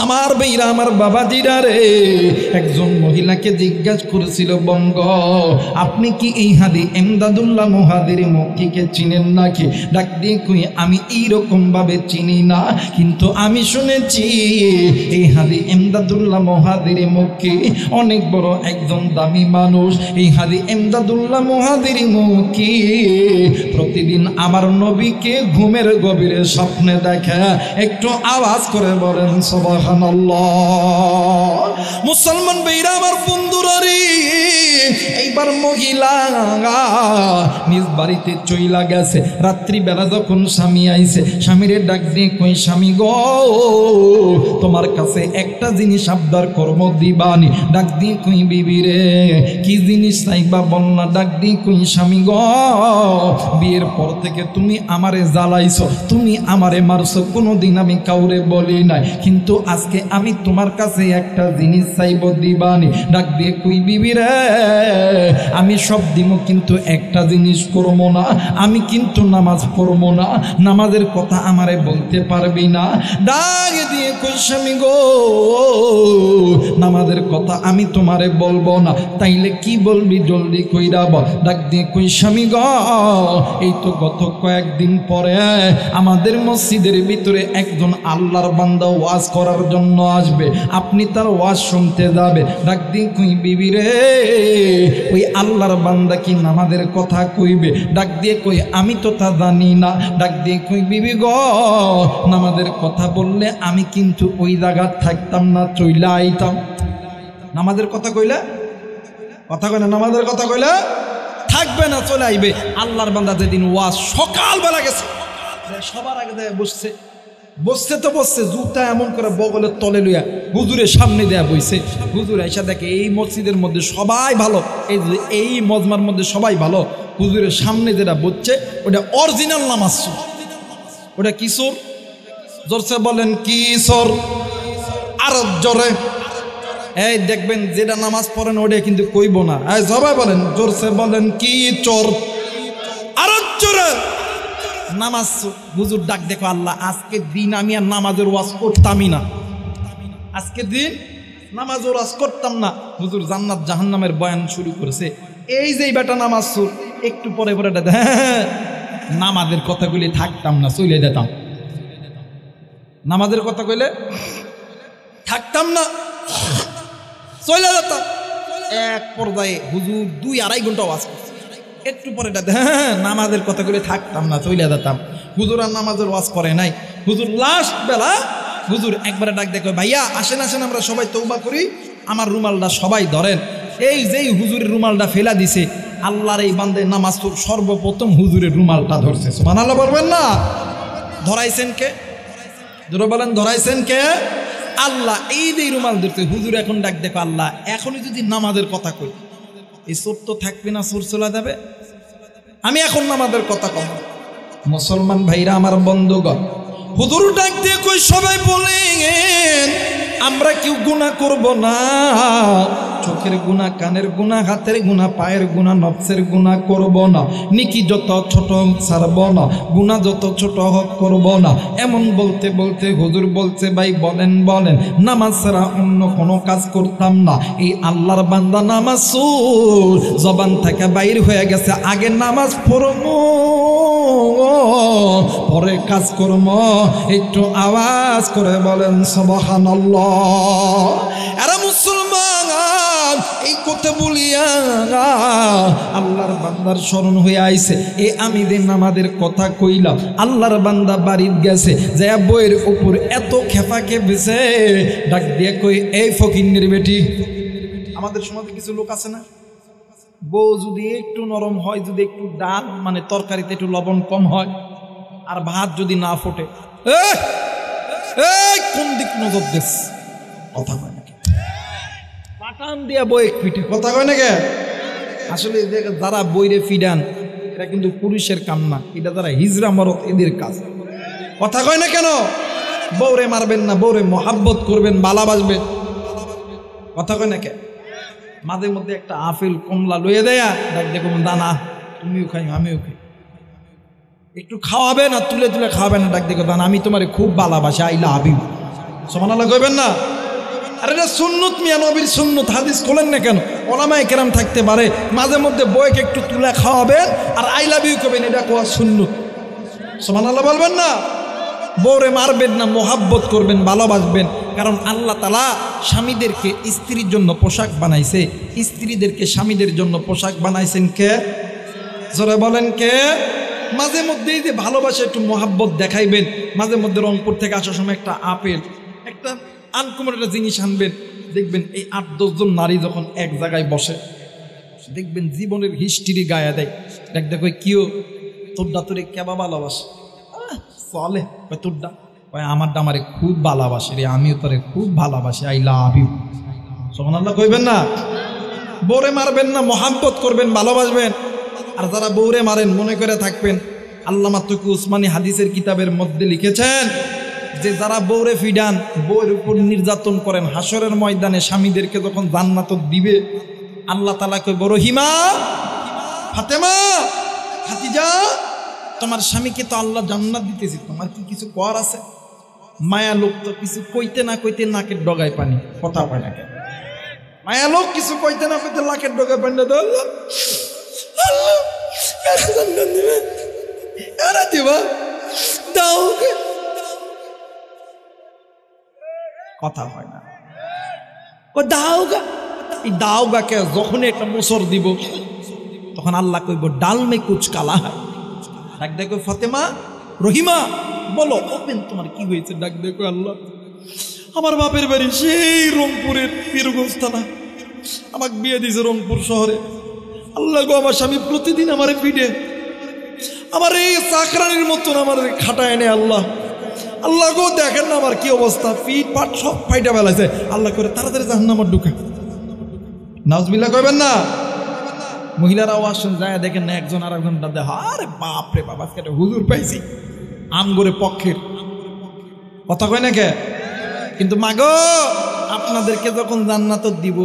Speaker 1: আমার ভাইরা, আমার বাবাজিরা রে, একজন মহিলাকে জিজ্ঞাসা করেছিল, বঙ্গ আপনি কি এই হাজী ইমদাদুল্লাহ মুহাজিরি মক্কিকে চিনেন নাকি? ডাক দিয়ে কই, আমি এইরকম ভাবে চিনি না, কিন্তু আমি শুনেছি এই হাজী ইমদাদুল্লাহ মুহাজিরি মক্কি অনেক বড় একজন দামি মানুষ। এই হাজী ইমদাদুল্লাহ মুহাজিরি মক্কি প্রতিদিন আমার নবীকে ঘুমের গভীরে স্বপ্নে দেখে। একটু আওয়াজ করে বলেন সুবহানাল্লাহ। মুসলমান ভাইরা, আমার বন্ধুরা রে, এইবার মহিলা নিজ বাড়িতে চইলা গেছে। রাত্রিবেলা যখন স্বামী আইছে, স্বামীরে ডাক দিয়ে কই, স্বামী গো তোমার কাছে একটা জিনিস আবদার করব, দিবানি? ডাক দিয়ে কই, বিবি রে কি জিনিস চাইবা বল না? ডাক দিয়ে কই, স্বামী গো বিয়ের পর থেকে তুমি আমারে জ্বালাইছো, তুমি আমারে মারছো, কোনোদিন আমি কাউরে বলি নাই, কিন্তু আজকে আমি তোমার কাছে একটা জিনিস চাইব, দিবানি? ডাক দিয়ে কই, বিবি রে আমি সব দিব, কিন্তু একটা জিনিস করবো না, আমি কিন্তু নামাজ পড়বো না, নামাজের কথা আমারে বলতে পারবি না। ডাক দিয়ে কই, স্বামী গো নামাজের কথা আমি তোমারে বলবো না, তাইলে কি বলবি জলদি কইরা বল। ডাক দিয়ে কই, স্বামী গো এই তো গত কয়েকদিন পরে আমাদের মসজিদের ভিতরে একজন আল্লাহর বান্দা ওয়াজ করার জন্য আসবে, আপনি তার ওয়াজ শুনতে যাবে। ডাক দিয়ে কই, বিবি রে ওই আল্লাহর বান্দা কি নামাজের কথা কইবে? ডাক দিয়ে কই, আমি তো তা জানি না। ডাক দিয়ে কই, বিবি গো নামাজের কথা বললে আমি কিন্তু ওই জায়গা থাকতাম না, চইলা আইতাম। নামাজের কথা কইলে কথা কয় না, নামাজের কথা কইলে থাকবে না, চলে আইবে। আল্লাহর বান্দা যেদিন ওয়াজ সকালবেলা গেছে, সবার আগে দেয় বসছে, বসছে তো বসছে, জুতা এমন করে বগলের তলে লইয়া হুজুরের সামনে দেয়া বইছে। হুজুর আইসা দেখে এই মসজিদের মধ্যে সবাই ভালো, এই মজমার মধ্যে সবাই ভালো, হুজুরের সামনে যেটা বসছে ওটা অরিজিনাল নামাজ সুর। ওটা কি সুর? জোরসে বলেন কি সুর? আর জোরে এই দেখবেন যেটা নামাজ পড়েন ওটা কিন্তু কইব না, সবাই বলেন জোরসে বলেন কি চোর? আর জোরে নামাজ। হুজুর ডাক দেখো, আল্লাহ আজকের দিন আমি আর নামাজের ওয়াজ করতামই না, আজকের দিন নামাজের ওয়াজ করতাম না। হুজুর জান্নাত জাহান্নামের বয়ান শুরু করেছে। এই যে বেটা নামাজ সুর, একটু পরে পরে নামাজের কথা কইলে থাকতাম না, চলে যেতাম। নামাজের কথা কইলে থাকতাম না, চলে যেতাম। এক পর্যায়ে হুজুর 2-2.5 ঘন্টা ওয়াজ করছে। একটু পরে নামাজের কথা কইলে থাকতাম না, চলে যেতাম। হুজুর আর নামাজের ওয়াজ করে নাই। হুজুর লাস্ট বেলা হুজুর একবারে ডাক দেখো, ভাইয়া আসেন আসেন আমরা সবাই তওবা করি, আমার রুমালটা সবাই ধরেন। এই যেই হুজুরের রুমালটা ফেলা দিছে, আল্লাহর এই বান্দে নামাজ তো সর্বপ্রথম হুজুরের রুমালটা ধরছে। সুবহানাল্লাহ বলবেন না? ধরাইছেন কে? জোরে বলেন, ধরাইছেন কে? আল্লাহ। এই যে রুমাল ধরছে হুজুর। এখন ডাক দেখো, আল্লাহ এখনই যদি নামাজের কথা কই, এই চোর তো থাকবে না, চোর চলে যাবে। আমি এখন নামাজের কথা কম। মুসলমান ভাইরা, আমার বন্ধুগণ, হুজুর ডাক দিয়ে কই, সবাই বলেন আমরা কেউ গুনাহ করব না, চোখের গুনাহ, কানের গুনাহ, হাতের গুনাহ, পায়ের গুনাহ, নফসের গুনাহ করব না, নেকি যত ছোট ছাড়ব না, গুনাহ যত ছোট হোক করব না। এমন বলতে বলতে হুজুর বলছে, ভাই বলেন বলেন নামাজ ছাড়া অন্য কোনো কাজ করতাম না। এই আল্লাহর বান্দা নামাজ জবান থেকে বাইর হয়ে গেছে, আগে নামাজ পড়ব পরে কাজ করব। একটু আওয়াজ করে বলেন সুবহানাল্লাহ। আরে মুসলমান, এই কথা বলিয়া আল্লাহর বান্দার স্মরণ হয়ে আইছে। আমি যে নামাজের কথা কইলাম, আল্লাহর বান্দা বাড়ির গেছে, যে বইয়ের উপর এত খেপা খেপেছে, ডাক দিয়ে কই, এই ফকিন্নির বেটি। আমাদের সমাজে কিছু লোক আছে না,
Speaker 2: বউ যদি একটু নরম হয়, যদি একটু ডাল মানে তরকারিতে একটু লবণ কম হয়, আর ভাত যদি না ফোটে, কোন দিক নজর দেশ? কথা হয় নাকি? পাটান দিয়া বই পিঠে, কথা কয় নাকি? আসলে যারা বইরে ফিডান এটা কিন্তু পুরুষের কাম না, এটা যারা হিজরা মরত এদের কাজ। কথা কয় না কেন? বউরে মারবেন না, বউরে মোহাব্বত করবেন, ভালোবাসবেন। কথা কয় না কে? মাঝে মধ্যে একটা আপেল কমলা লইয়ে দেয়া, দেখ দেখো দানা তুমিও খাই আমিও খাই, একটু খাওয়াবে না, তুলে তুলে খাওয়াবে না, ডাক দেখো দানা আমি তোমারে খুব ভালোবাসি, আই লাভ ইউ। সুবহানাল্লাহ কইবেন না? আরে এটা সুন্নত, মিয়া নবীর সুন্নত। হাদিস খোলেন না কেন? ওলামায়ে কেরাম থাকতে পারে, মাঝে মধ্যে বউকে একটু তুলে খাওয়াবেন আর আই লাভ ইউ কবেন, এটা কোয়া সুন্নত। সুবহানাল্লাহ বলবেন না? বউরে মারবেন না, মোহাব্বত করবেন, ভালোবাসবেন। কারণ আল্লাহ তাআলা স্বামীদেরকে স্ত্রীর জন্য পোশাক বানাইছে, স্ত্রীদেরকে স্বামীদের জন্য পোশাক বানাইছেন কে? জোরে বলেন কে? মাঝে মধ্যে এই যে ভালোবাসা একটু মোহাব্বত দেখাইবেন, মাঝে মধ্যে রংপুর থেকে আসার সময় একটা আপেল, একটা আনকমন একটা জিনিস আনবেন, দেখবেন এই 8-10 জন নারী যখন এক জায়গায় বসে, দেখবেন জীবনের হিস্ট্রি গায়ে দেয়। দেখ দেখো কিও তোরডা তোরে কেবা ভালোবাসে, চলে তোরডা আমারটা আমারে খুব ভালোবাসে রে, আমিও তোরে খুব ভালোবাসি, আই লাভ ইউ। সুবহানাল্লাহ কইবেন না? বউরে মারবেন না, মোহাব্বত করবেন, ভালোবাসবেন। আর যারা বউরে মারেন মনে করে থাকবেন, আল্লামা তকি উসমানী হাদিসের কিতাবের মধ্যে লিখেছেন যে যারা বউরে ফিডান, বউয়ের উপর নির্যাতন করেন, হাসরের ময়দানে স্বামীদেরকে যখন জান্নাত দিবে, আল্লাহ তাআলা কইব রহিমা, ফাতেমা, খাদিজা, তোমার স্বামীকে তো আল্লাহ জান্নাত দিতেছি, তোমার কি কিছু কর আছে? মায়া লোক তো কিছু কইতে না কইতে নাকের ডগায় পানি। কথা পায় না কেন? মায়া লোক কিছু কইতে না কইতে নাকের ডগায় পানি। আল্লাহ আল্লাহ জান্নাত দিবে, এরা দিবা দাও। কথা হয় না, দাওগা। এই দাওগাকে যখন একটা মোসর দিব, তখন আল্লাহ কইব ডাল মে কুচ কালা হয়। ডাক দেখো ফাতেমা, রহিমা, বলো ওপেন তোমার কি হয়েছে? ডাক দেখো আল্লাহ, আমার বাপের বাড়ি সেই রংপুরের পীরগঞ্জ থানা, আমাকে বিয়ে দিয়েছে রংপুর শহরে। আল্লাহ গো, আমার স্বামী প্রতিদিন আমারে পিটে, আমার এই চাকরানির মতন আমার খাটায় এনে। আল্লাহ আল্লাহ গো, দেখেন না আমার কি অবস্থা, পিঠ পাট সব ফাইটা বেলাইছে। আল্লাহ করে তাড়াতাড়ি জাহান্নামে ঢুকে। নাউজুবিল্লাহ কইবেন না? মহিলারাও আসেন, যায় দেখেন না একজন আর একজন দাদা, আরে বাপ রে বাপ, আজকে একটা হুজুর পাইছি আমগরে পক্ষের। কথা কয় না কে? কিন্তু মাগো, আপনাদেরকে যখন জান্নাত দিব,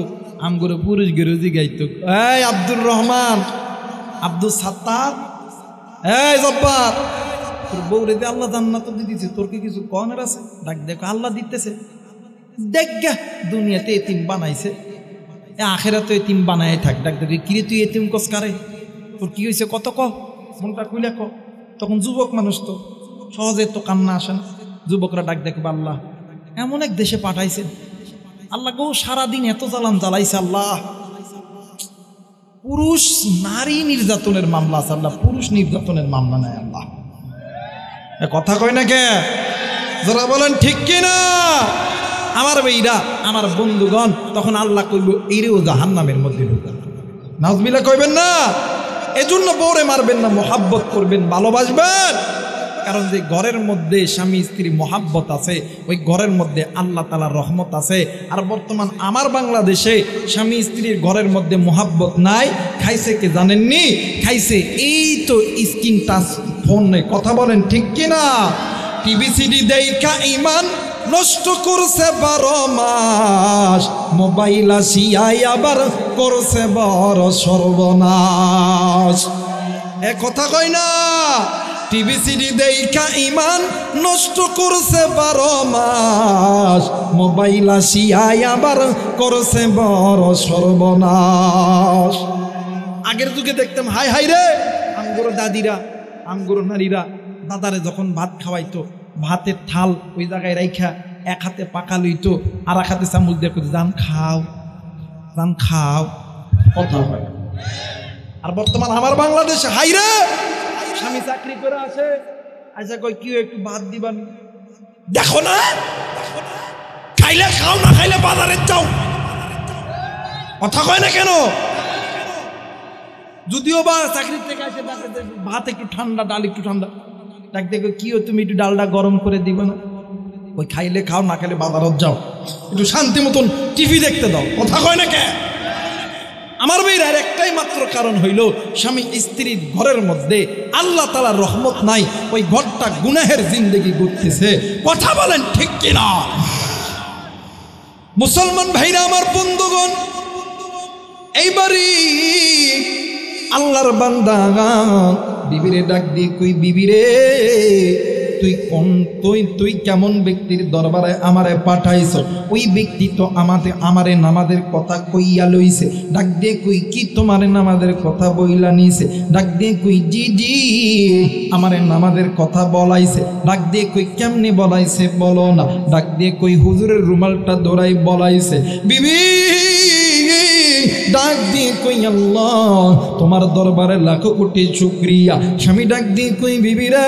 Speaker 2: আমগরে পুরুষ গেরুজি গাইতো, এই আব্দুর রহমান, আব্দুল সাত্তার, এই জব্বার, তোর বউরে দিয়ে আল্লাহ জান্নাত দিতেছে, তোর কি কিছু কনের আছে? ডাক দেখো আল্লাহ দিতেছে। দেখ গা, দুনিয়াতে এতিম বানাইছে, আখেরাতে এতিম বানাই থাক। ডাক দেখি কিরে তুই এতিম কস কারে, তোর কি হয়েছে কত ক, মনটা খুইলা ক। তখন যুবক মানুষ তো সহজে তো কান্না আসে না। যুবকরা ডাক দেখবে আল্লাহ এমন এক দেশে পাঠাইছেন, আল্লাহ গো সারাদিন এত জ্বালান জ্বালাইছে, আল্লাহ পুরুষ নারী নির্যাতনের মামলা আছে, আল্লাহ পুরুষ নির্যাতনের মামলা নাই। আল্লাহ কথা কয় না কে? যারা বলেন ঠিক কিনা? আমার বেইরা, আমার বন্ধুগণ, তখন আল্লাহ কইব এইরেও জাহান্নামের মধ্যে ঢুকান। নাউজুবিল্লাহ কইবেন না? এজন্য বউরে মারবেন না, মোহাব্বত করবেন, ভালোবাসবেন। কারণ যে ঘরের মধ্যে স্বামী স্ত্রী মোহাব্বত আছে, ওই ঘরের মধ্যে আল্লাহ তাআলার রহমত আছে। আর বর্তমান আমার বাংলাদেশে স্বামী স্ত্রীর ঘরের মধ্যে মোহাব্বত নাই। খাইছে কে জানেননি? খাইছে এই তো স্ক্রিন টাচ ফোনে। কথা বলেন ঠিক কিনা? টিভি সিডি দেখা ইমান নষ্ট করছে 12 মাস, মোবাইল আসিয়াই আবার করছে বড় সর্বনাশ। এ কথা কয় না? টিভি সিডি দেখা ইমান নষ্ট করছে 12 মাস, মোবাইল আসিয়াই আবার করছে বড় সর্বনাশ। আগের যুগে দেখতাম হাই হাই রে, আমগুলো দাদিরা, আমগুলো নারীরা দাদারে যখন ভাত খাওয়াইতো, ভাতের থাল ওই জায়গায় রাইখা এক হাতে পাকা লইতো, আর এক হাতে চামচ দিয়ে করতো জান খাও, জান খাও। কথা হয়। আর বর্তমান আমার বাংলাদেশে হাই রে, স্বামী চাকরি করে আসে, আচ্ছা কই কি একটু ভাত দিবান, দেখো না খাইলে খাও, না খাইলে বাজারে যাও। কথা কয় না কেন? যদিও বা চাকরির থেকে আসে ভাত একটু ঠান্ডা, ডাল একটু ঠান্ডা, ডাক দেখো কি তুমি একটু ডালটা গরম করে দিবে না? ওই খাইলে খাও, না খাইলে বাজারত যাও, একটু শান্তি মতন টিভি দেখতে দাও। কথা কয় না কে? আমার ভাইয়ের একটাই মাত্র কারণ হইল স্বামী স্ত্রীর ঘরের মধ্যে আল্লাহ তাআলার রহমত নাই, ওই ঘরটা গুনাহের জিন্দেগি ঘুরতেছে। কথা বলেন ঠিক কিনা? মুসলমান ভাইরা আমার, বন্ধুগণ, এইবারই আল্লাহর বান্দা বিবিরে ডাক দিয়ে কই, বিবিরে তুই কেমন ব্যক্তির দরবারে আমারে পাঠাইছ? ওই ব্যক্তি তো আমারে নামাজের কথা কইয়া লইছে। ডাক দিয়ে কই, কি তোমারে নামাজের কথা বইলা নিছে? ডাক দিয়ে কই, জি জি আমারে নামাজের কথা বলাইছে। ডাক দিয়ে কই, কেমনে বলাইছে বলো না? ডাক দিয়ে কই, হুজুরের রুমালটা ধরাই বলাইছে। বিবি ডাক দিয়ে কই, আল্লাহ তোমার দরবারে লাখো কোটি শুকরিয়া। স্বামী ডাক দিয়ে কই, বিবি রে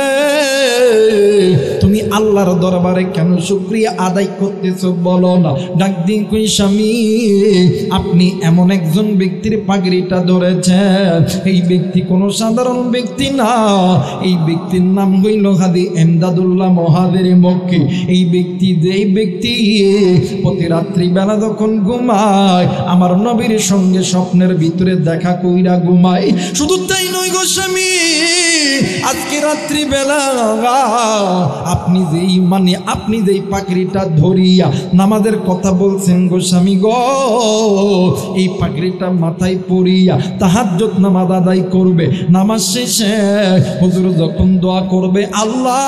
Speaker 2: তুমি আল্লাহর দরবারে কেন শুকরিয়া আদায় করতেছো বলো না? ডাক দিয়ে কই, স্বামী আপনি এমন একজন ব্যক্তির পাগড়িটা ধরেছেন, এই ব্যক্তি কোনো সাধারণ ব্যক্তি না। এই ব্যক্তির নাম হইল হাজী এমদাদুল্লাহ মহাদের মক্কি। এই ব্যক্তি প্রতি রাত্রিবেলা যখন ঘুমায় আমার নবীর সঙ্গে স্বপ্নের ভিতরে দেখা কইরা ঘুমায়। শুধু তাই নয় গো স্বামী, আজকে রাত্রিবেলা আপনি যেই পাগড়িটা ধরিয়া নামাজের কথা বলছেন গো স্বামী গো, এই পাগড়িটা মাথায় পরিয়া তাহাজ্জুদ নামাজ আদায় করবে। নামাজ শেষে হুজুর যখন দোয়া করবে, আল্লাহ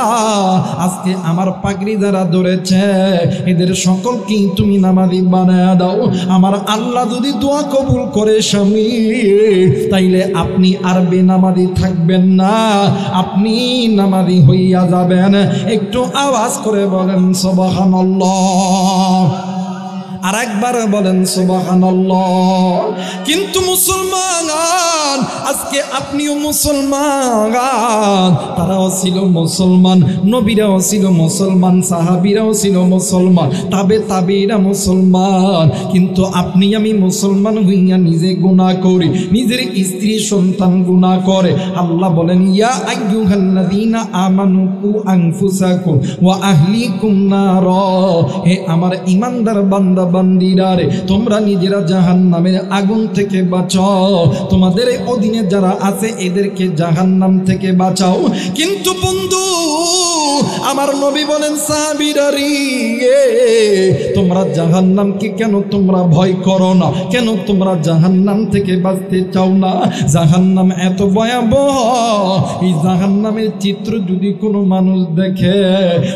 Speaker 2: আজকে আমার পাগড়ি যারা ধরেছে এদের সকলকে তুমি নামাজি বানায়া দাও। আমার আল্লাহ যদি দোয়া কবুল করে স্বামী, তাইলে আপনি আর বেনামাজি থাকবেন না, আপনি নামাজি হইয়া যাবেন। একটু আওয়াজ করে বলেন সুবহানাল্লাহ, আর একবার বলেন সুবহানাল্লাহ। কিন্তু মুসলমান, আজকে আপনিও মুসলমান, তারাও ছিল মুসলমান, নবীরাও ছিল মুসলমান, সাহাবীরাও ছিল মুসলমান, তাবেঈরা মুসলমান, কিন্তু আপনি আমি মুসলমান হইয়া নিজে গুনাহ করি, নিজের স্ত্রী সন্তান গুনাহ করে। আল্লাহ বলেন, ইয়া আইয়ুহাল্লাযীনা আমানু কু আনফুসাকুম ওয়া আহলিকুম নার, হে আমার ঈমানদার বান্দা বান্দিরা রে, তোমরা নিজেরা জাহান্নামের আগুন থেকে বাঁচাও, তোমাদের অধীনে যারা আছে এদেরকে জাহান্নাম থেকে বাঁচাও। কিন্তু বন্ধু আমার নবী বলেন, সাহাবীরা রে তোমরা জাহান্নামকে কেন তোমরা ভয় করো না? কেন তোমরা জাহান্নাম থেকে বাঁচতে চাও না? জাহান্নাম এত ভয়াবহ, এই জাহান্নামের চিত্র যদি কোনো মানুষ দেখে,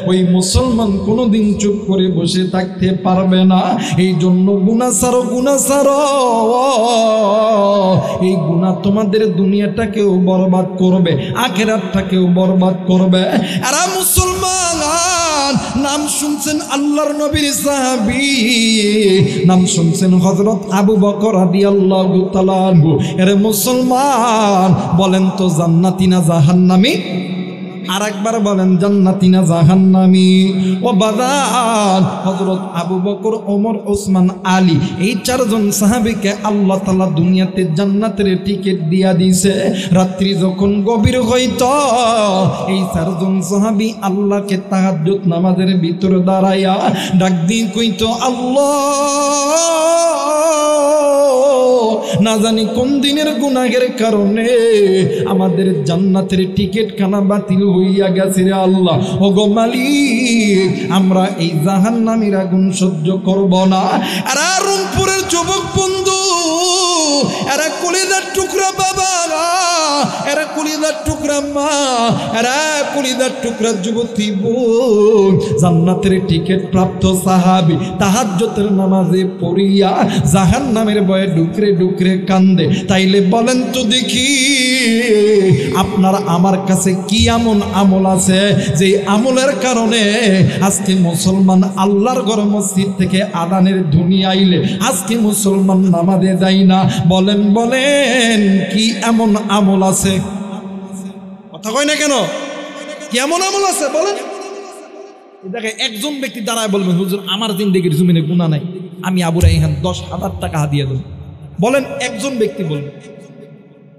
Speaker 2: ওই মুসলমান কোনোদিন চুপ করে বসে থাকতে পারবে না। এই জন্য গুনাহ ছাড়ো, এই গুনাহ তোমাদের দুনিয়াটাকেও বরবাদ করবে, আখিরাতটাকেও বরবাদ করবে। আর মুসলমান, নাম শুনছেন আল্লাহর নবীর সাহাবী, নাম শুনছেন হযরত আবু বকর রাদিয়াল্লাহু তাআলা আনহু। এর মুসলমান বলেন তো জান্নাতি না জাহান্নামী? আর একবার বলেন, জান্নাতি না জাহান্নামী? ও বাজার, হযরত আবু বকর, ওমর, ওসমান, আলী, এই চারজন সাহাবীকে আল্লাহ তাআলা দুনিয়াতে জান্নাতের টিকিট দিয়া দিয়েছে। রাত্রি যখন গভীর হইত, এই চারজন সাহাবী আল্লাহকে তাহাজ্জুদ নামাজের ভিতরে দাঁড়াইয়া ডাক দিয়ে কইত, আল্লাহ না জানি কোন দিনের গুনাহের কারণে আমাদের জান্নাতের টিকিট খানা বাতিল হইয়া গেছে রে আল্লাহ। ও গো মালিক, আমরা এই জাহান্নামের আগুন সহ্য করব না। আর রংপুরের যুবক বন্ধু, এরা কলিজার টুকরা বাবা, এরা কলিজার টুকরা মা, এরা কলিজার টুকরা যুবতী বোন, জান্নাতের টিকিট প্রাপ্ত সাহাবী তাহাজ্জুদের নামাজে পড়িয়া জাহান্নামের ভয়ে ডুকরে ডুকরে কান্দে। তাইলে বলেন তো দেখি, আপনার আমার কাছে কি এমন আমল আছে যে আমলের কারণে আজকে মুসলমান আল্লাহর ঘর মসজিদ থেকে আযানের ধ্বনি আইলে আজকে মুসলমান নামাজে যায় না? বলেন কি এমন আমল আছে? কথা কয় না কেন? কি এমন আমল আছে বলেন? দেখে একজন ব্যক্তি দাঁড়ায় বলবেন, হুজুর আমার জিন্দেগির জমিনে গুনাহ নাই, আমি আবু রাইহান 10,000 টাকা হাদিয়া দেব। বলেন একজন ব্যক্তি বলবেন।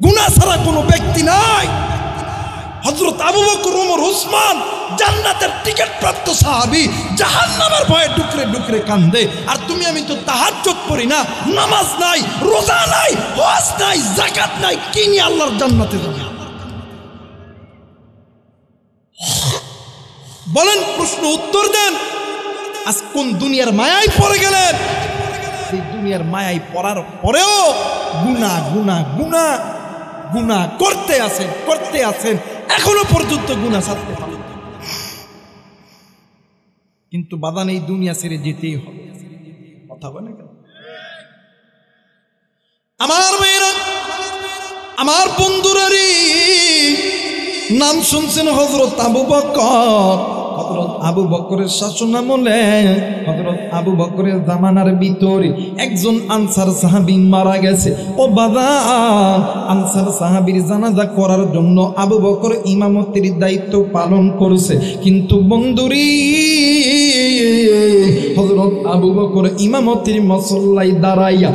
Speaker 1: গুনাহ ছাড়া কোনো ব্যক্তি নাই। হযরত আবু বকর, ওমর, ওসমান জান্নাতের টিকিট প্রাপ্ত সাহাবী, জাহান্নামের ভয়ে ডুকরে ডুকরে কান্দে। আর তুমি আমি তো তাহাজ্জুদ পড়ি না, নামাজ নাই, রোজা নাই, হজ নাই, যাকাত নাই, কি নিয়ে আল্লাহর জান্নাতে যাবে? বলেন, প্রশ্ন উত্তর দেন। আজ কোন দুনিয়ার মায়ায় পড়ে গেলেন? সেই দুনিয়ার মায়ায় পড়ার পরেও গুনাহ গুনাহ গুনাহ গুনাহ করতে আছেন, এখনো পর্যন্ত গুনাহ ছাড়তে পারেন। কিন্তু বাদান এই দুনিয়া ছেড়ে যেতেই হবে। কথা বলে না কেন? আমার মেয়েরা, আমার বন্ধুরা, নাম শুনছেন হযরত আবু বকর। হযরত আবু বকরের শাসনামলে, হযরত আবু বকরের জামানার ভিতরে একজন আনসার সাহাবী মারা গেছে। ও বাবা, আনসার সাহাবীর জানাজা করার জন্য আবু বকর ইমামতির দায়িত্ব পালন করছে। কিন্তু বন্ধুরি, হযরত আবু বকর ইমামতির মুসল্লায় দাঁড়াইয়া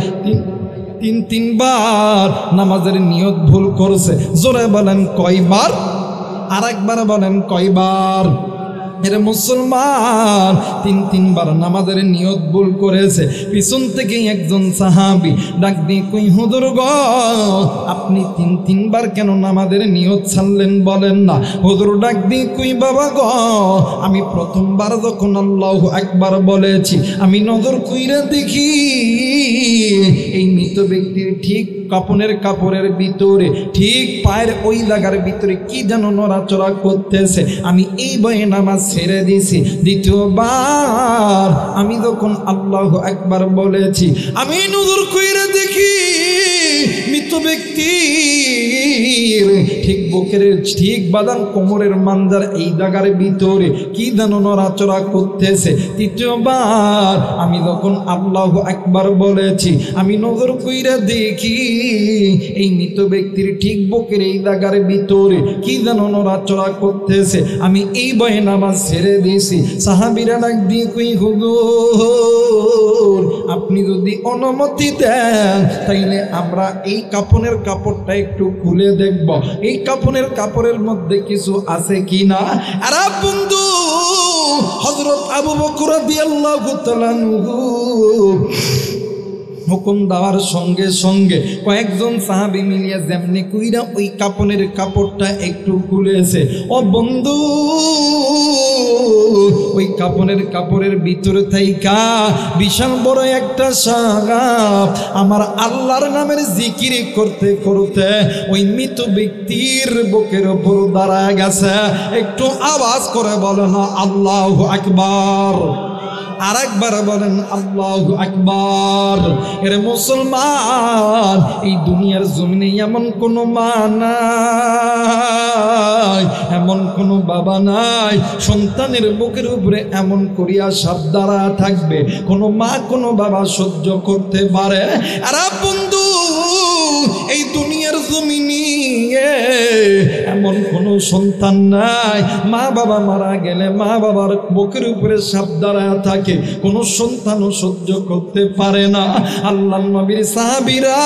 Speaker 1: তিনবার নামাজের নিয়ত ভুল করছে। জোরে বলেন কয়বার? আর একবার বলেন কয়বার? এরে মুসলমান, তিনবার নামাজের নিয়ত ভুল করেছে। পিছন থেকে একজন সাহাবী ডাক দিয়ে কই, হুজুর গো, আপনি তিনবার কেন নামাজের নিয়ত ছাড়লেন বলেন না? হুজুর ডাক দিয়ে কই, বাবা গো, আমি প্রথমবার যখন আল্লাহু আকবার বলেছি, আমি নজর কইরা দেখি এই মৃত ব্যক্তির ঠিক কাপড়ের ভিতরে, ঠিক পায়ের ওই লাগার ভিতরে কি যেন নড়াচড়া করতেছে। আমি এই ভয়ে নামাজ ছেড়ে দিয়েছি। দ্বিতীয়বার আমি যখন আল্লাহু আকবার বলেছি, আমি নজর কইরা দেখি মৃত ব্যক্তির ঠিক বুকের ঠিক বাদাম কোমরের মানজার এই জায়গার ভিতরে কি যেন নড়াচড়া করতেছে। তৃতীয়বার আমি যখন আল্লাহু আকবার বলেছি, আমি নজর কইরা দেখি এই মৃত ব্যক্তির ঠিক বুকের এই জায়গার ভিতরে কি যেন নড়াচড়া করতেছে। আমি এই ভয়ে নামাজ ছেড়ে দিয়েছি। সাহাবীরা ডাক দিয়ে কই, হুজুর আপনি যদি অনুমতি দেন তাইলে আমরা এই কাপড়টা একটু খুলে দেখব, এই কাপড়ের মধ্যে কিছু আছে কিনা। আর বন্ধু, হযরত আবু বকর রাদিয়াল্লাহু তাআলা আনহু হুকুম দেওয়ার সঙ্গে সঙ্গে কয়েকজন সাহাবী মিলিয়া যেমনি কইরা ওই কাপড়টা একটু খুলেছে। ও বন্ধু, ওই কাপড়ের ভিতরে থাইকা বিশাল বড় একটা সাপ আমার আল্লাহর নামের জিকির করতে করতে ওই মৃত ব্যক্তির বুকের উপর দাঁড়ায় গেছে। একটু আওয়াজ করে বলো না আল্লাহু আকবার। আর একবার বলেন আল্লাহু আকবার। এর মুসলমান, এই দুনিয়ার জমিনে এমন কোনো মা নাই, এমন কোনো বাবা নাই সন্তানের বুকের উপরে এমন করিয়া সাপ দাঁড়া থাকবে কোনো মা কোনো বাবা সহ্য করতে পারে। আর বন্ধু, এই দুনিয়ার জমিনে এমন কোনো সন্তান নাই, মা বাবা মারা গেলে মা বাবার বুকের উপরে সাপ দাঁড়ায় থাকে, কোনো সন্তানও সহ্য করতে পারে না। আল্লাহর নবীর সাহাবীরা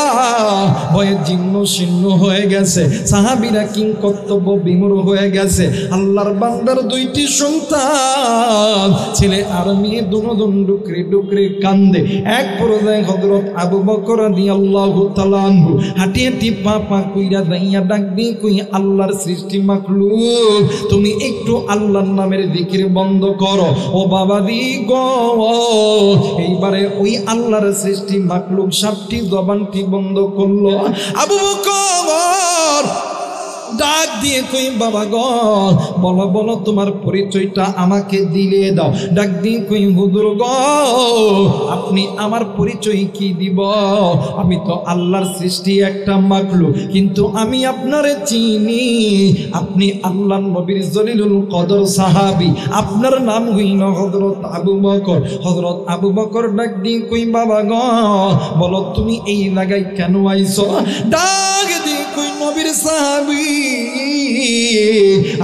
Speaker 1: ভয়ে জীর্ণ শীর্ণ হয়ে গেছে, সাহাবীরা কিংকর্তব্য বিমূঢ় হয়ে গেছে। আল্লাহর বান্দার দুইটি সন্তান, ছেলে আর মেয়ে, দুজন ডুকরে ডুকরে কান্দে। এক পর্যায়ে হযরত আবু বকর রাদিয়াল্লাহু তাআলা আনহু হাঁটি হাঁটি পা কইরা দাইয়া ডাক দিয়ে কই, আল্লাহর সৃষ্টি মাখলুক, তুমি একটু আল্লাহর নামের জিকির বন্ধ করো। ও বাবা দি গো, এইবারে ওই আল্লাহর সৃষ্টি মাখলুক সাপটি জবানটি বন্ধ করলো। আবু বকর ডাক দিয়ে কই, বাবা গো, বলো তোমার পরিচয়টা আমাকে দিলে দাও। ডাক দিয়ে কই, হুজুর গো, আপনি আমার পরিচয় কি দিব? আমি তো আল্লাহর সৃষ্টি একটা মাখলুক, কিন্তু আমি আপনারে চিনি, আপনি আল্লাহর নবীর জলিলুল কদর সাহাবী, আপনার নাম হইল হযরত আবু বকর। হযরত আবু বকর ডাক দিয়ে কই, বাবা গো, বলো তুমি এই জায়গায় কেন আইছো? ডাক দিয়ে কই, নবীর সাহাবী,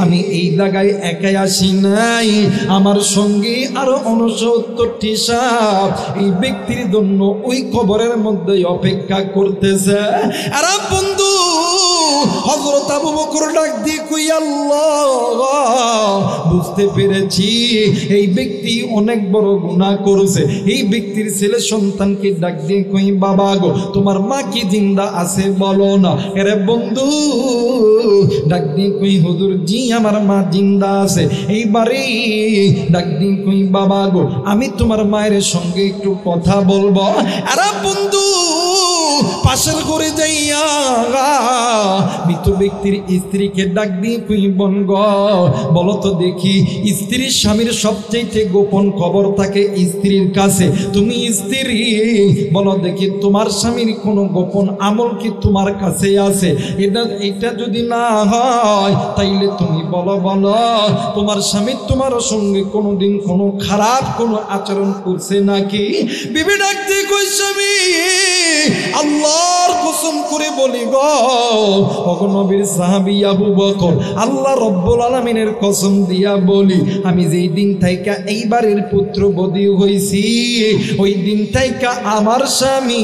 Speaker 1: আমি এই জায়গায় একাই আসি নাই, আমার সঙ্গে আরো 69টি সাপ এই ব্যক্তির জন্য ওই কবরের মধ্যে অপেক্ষা করতেছে। আর বন্ধু, হযরত আবু বকর ডাক দিয়ে কই আল্লাহ, বুঝতে পেরেছি এই ব্যক্তি অনেক বড় গুনাহ করেছে। এই ব্যক্তির ছেলে সন্তানকে ডাক দিয়ে কই বাবা গো, তোমার মা কি জিন্দা আছে বলো না। আরে বন্ধু ডাক দিয়ে কই হুজুর জি আমার মা জিন্দা আছে। এইবারে ডাক দিয়ে কই বাবা গো, আমি তোমার মায়ের সঙ্গে একটু কথা বলবো। আরে বন্ধু পাশের ঘরে যাইয়া মৃত ব্যক্তির স্ত্রীকে ডাক দিয়ে কই বোন গো, বলো তো দেখি স্ত্রীর স্বামীর সবচেয়ে গোপন খবর থাকে স্ত্রীর কাছে। তুমি স্ত্রী বলো দেখি তোমার স্বামীর কোনো গোপন আমল কি তোমার কাছে আছে? এটা যদি না হয় তাইলে তুমি বলো তোমার স্বামী তোমার সঙ্গে কোনোদিন কোনো খারাপ কোনো আচরণ করছে নাকি? বিবি ডাক দিয়ে কই স্বামী আল্লাহর কসম করে বলি গো, ওগো নবীর সাহাবী আবু বকর, আল্লাহ রব্বুল আলামিনের কসম দিয়া বলি, আমি যেই দিন থাইকা এইবারের পুত্রবধূ হইছি ওই দিন থাইকা আমার স্বামী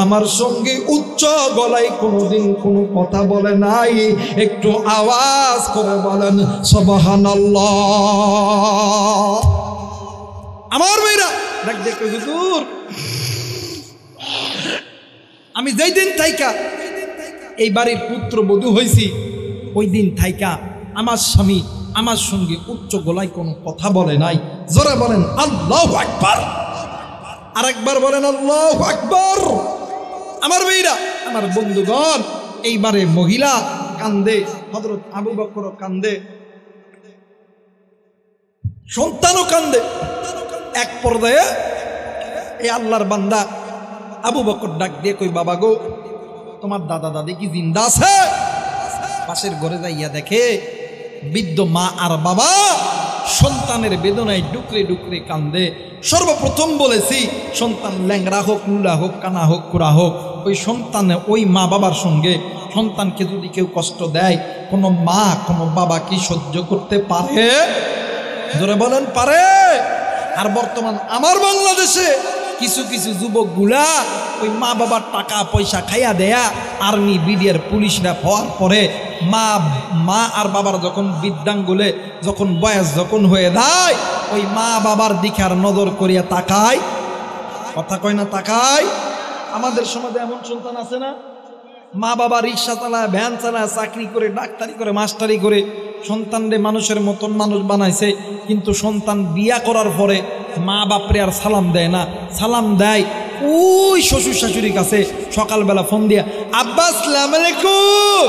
Speaker 1: আমার সঙ্গে উচ্চ গলায় কোনোদিন কোনো কথা বলে নাই। একটু আওয়াজ করে বলেন সুবহানাল্লাহ। আমার ভাইরা ডাক দেখো হুজুর, আমি যেই দিন থাইকা এই বাড়ির পুত্রবধূ হয়েছি ওই দিন থাইকা আমার স্বামী আমার সঙ্গে উচ্চ গলায় কোনো কথা বলে নাই। জোরে বলেন আল্লাহু আকবার, আরেকবার বলেন আল্লাহু আকবার। আমার ভাইরা আমার বন্ধুগণ, এইবারে মহিলা কান্দে, হযরত আবু বকর কান্দে, সন্তানও কান্দে। এক পর্যায়ে এই আল্লাহর বান্দা আবু বকর ডাক দিয়ে কই বাবা গো, তোমার দাদা দাদি কি জিন্দা আছে? পাশের ঘরে যাইয়া দেখে বৃদ্ধ মা আর বাবা সন্তানের বেদনায় ডুকরে ডুকরে কান্দে। সর্বপ্রথম বলেছি সন্তান ল্যাংড়া হোক, লুলা হোক, কানা হোক, কুড়া হোক, ওই সন্তানে ওই মা বাবার সঙ্গে সন্তানকে যদি কেউ কষ্ট দেয়, কোনো মা কোনো বাবা কি সহ্য করতে পারে? ধরে বলেন পারে? আর বর্তমান আমার বাংলাদেশে কিছু কিছু যুবকগুলা ওই মা বাবার টাকা পয়সা খাইয়া দেয়া আর্মি বিডিআর পুলিশরা হওয়ার পরে মা আর বাবার যখন বৃদ্ধাঙ্গুলে যখন বয়স যখন হয়ে যায় ওই মা বাবার দিকে আর নজর করিয়া তাকায়। কথা কয় না তাকায়? আমাদের সমাজে এমন সন্তান আছে না, মা বাবা রিক্সা চালায়, ভ্যান চালায়, চাকরি করে, ডাক্তারি করে, মাস্টারি করে সন্তানরে মানুষের মতন মানুষ বানাইছে, কিন্তু সন্তান বিয়া করার পরে মা বাপরে আর সালাম দেয় না। সালাম দেয় ওই শ্বশুর শাশুড়ির কাছে, সকালবেলা ফোন দিয়া আব্বা আসসালামু আলাইকুম।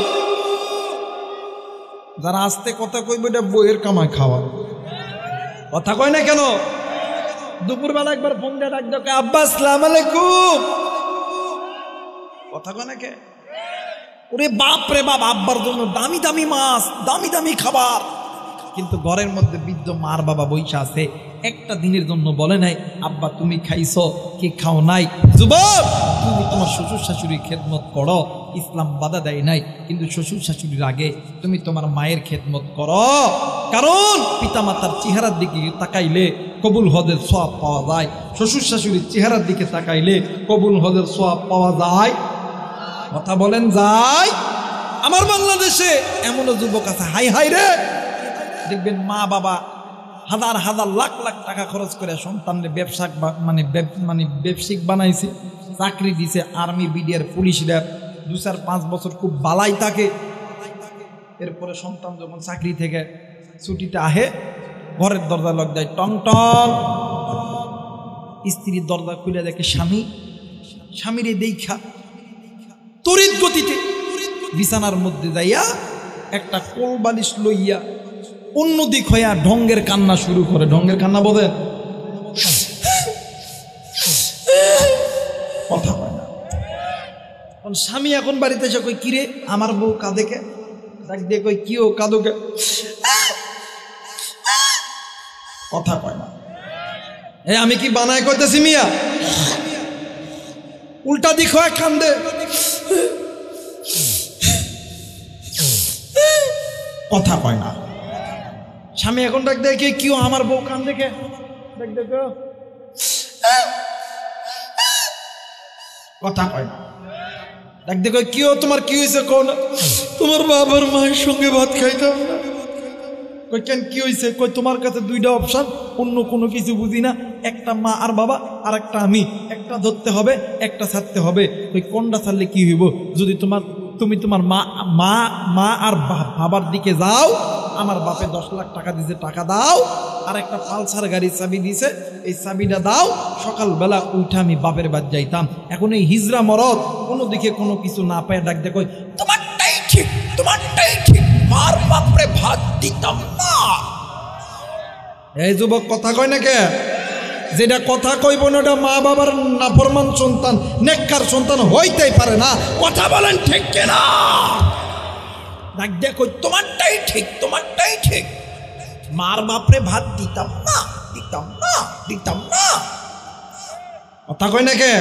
Speaker 1: যারা আস্তে কথা কইবে এটা বইয়ের কামাই খাওয়া। কথা কয় না কেন? দুপুরবেলা একবার ফোন দিয়ে ডাক দাও আব্বা আসসালামু আলাইকুম। কথা কয় না কে? ওরে বাপ রে বাপ, আব্বার জন্য দামি দামি মাছ, দামি দামি খাবার, কিন্তু ঘরের মধ্যে বৃদ্ধ মার বাবা বৈশা আছে, একটা দিনের জন্য বলে নাই আব্বা তুমি খাইছো কি খাও নাই। যুবক তুমি তোমার শ্বশুর শাশুড়ির খেদমত করো, ইসলাম বাধা দেয় নাই, কিন্তু শ্বশুর শাশুড়ির আগে তুমি তোমার মায়ের খেদমত করো, কারণ পিতামাতার চেহারার দিকে তাকাইলে কবুল হজের সওয়াব পাওয়া যায়, শ্বশুর শাশুড়ির চেহারার দিকে তাকাইলে কবুল হজের সওয়াব পাওয়া যায়। কথা বলেন যায়? আমার বাংলাদেশে এমনও যুবক আছে, হাই হাই রে, দেখবেন মা বাবা হাজার হাজার লাখ লাখ টাকা খরচ করে সন্তানরে ব্যবসা মানে ব্যবসায়িক বানাইছে, চাকরি দিছে, আর্মি বিডিআর পুলিশরা 2-4-5 বছর খুব বালাই থাকে। এরপরে সন্তান যখন চাকরি থেকে ছুটিতে আহে, ঘরের দরজা লক দেয় টং টং, স্ত্রীর দরজা খুলে দেখে স্বামীরে দেখা তড়িৎ গতিতে বিছানার মধ্যে যাইয়া একটা কোল বালিশ লইয়া অন্যদিক হইয়া ঢঙ্গের কান্না শুরু করে। ঢঙ্গের কান্না বোঝেন? কথা হয় না। স্বামী এখন বাড়িতে এসে কই কিরে আমার বউ কাঁদে কে? ডাক দিয়ে কই কি ও কাঁদো কে? কথা কয় না। আমি কি বানায় কইতেছি মিয়া? উল্টা দিক হয়ে কান্দে। কথা কয় না। স্বামী এখন ডাক দেখে কি আমার বউ কান দেখে, দেখ দেখো কথা কয় না। ডাক দেখো কি তোমার কি হয়েছে কোন? তোমার বাবার মায়ের সঙ্গে ভাত খাইতাম না। কই কেন, কি হয়েছে? কই তোমার কাছে দুইটা অপশন, অন্য কোনো কিছু বুঝি না, একটা মা আর বাবা আর একটা আমি, একটা ধরতে হবে একটা ছাড়তে হবে। কই কোনটা ছাড়লে কি হইব? যদি তুমি তোমার মা আর বাবার দিকে যাও, আমার বাপে 10 লাখ টাকা দিছে, টাকা দাও, আর একটা পালসার গাড়ির চাবি দিছে, এই চাবিটা দাও, সকালবেলা উঠে আমি বাপের বাড়ি যাইতাম। এখন এই হিজরা মরদ কোনো দিকে কোনো কিছু না পায় ডাক দেখো, তোমারটাই ঠিক, তোমারটাই ঠিক, মার বাপরে ভাত দিতাম না। এই যুবক কথা কয় না কে? যেটা কথা কইব না ওটা মা বাবার নাফরমান সন্তান, নেককার সন্তান হইতেই পারে না। কথা বলেন ঠিক কিনা? ডাক দেখো, তোমারটাই ঠিক, তোমারটাই ঠিক, মার বাপরে ভাত দিতাম না, দিতাম না, দিতাম না। কথা কয় না কে?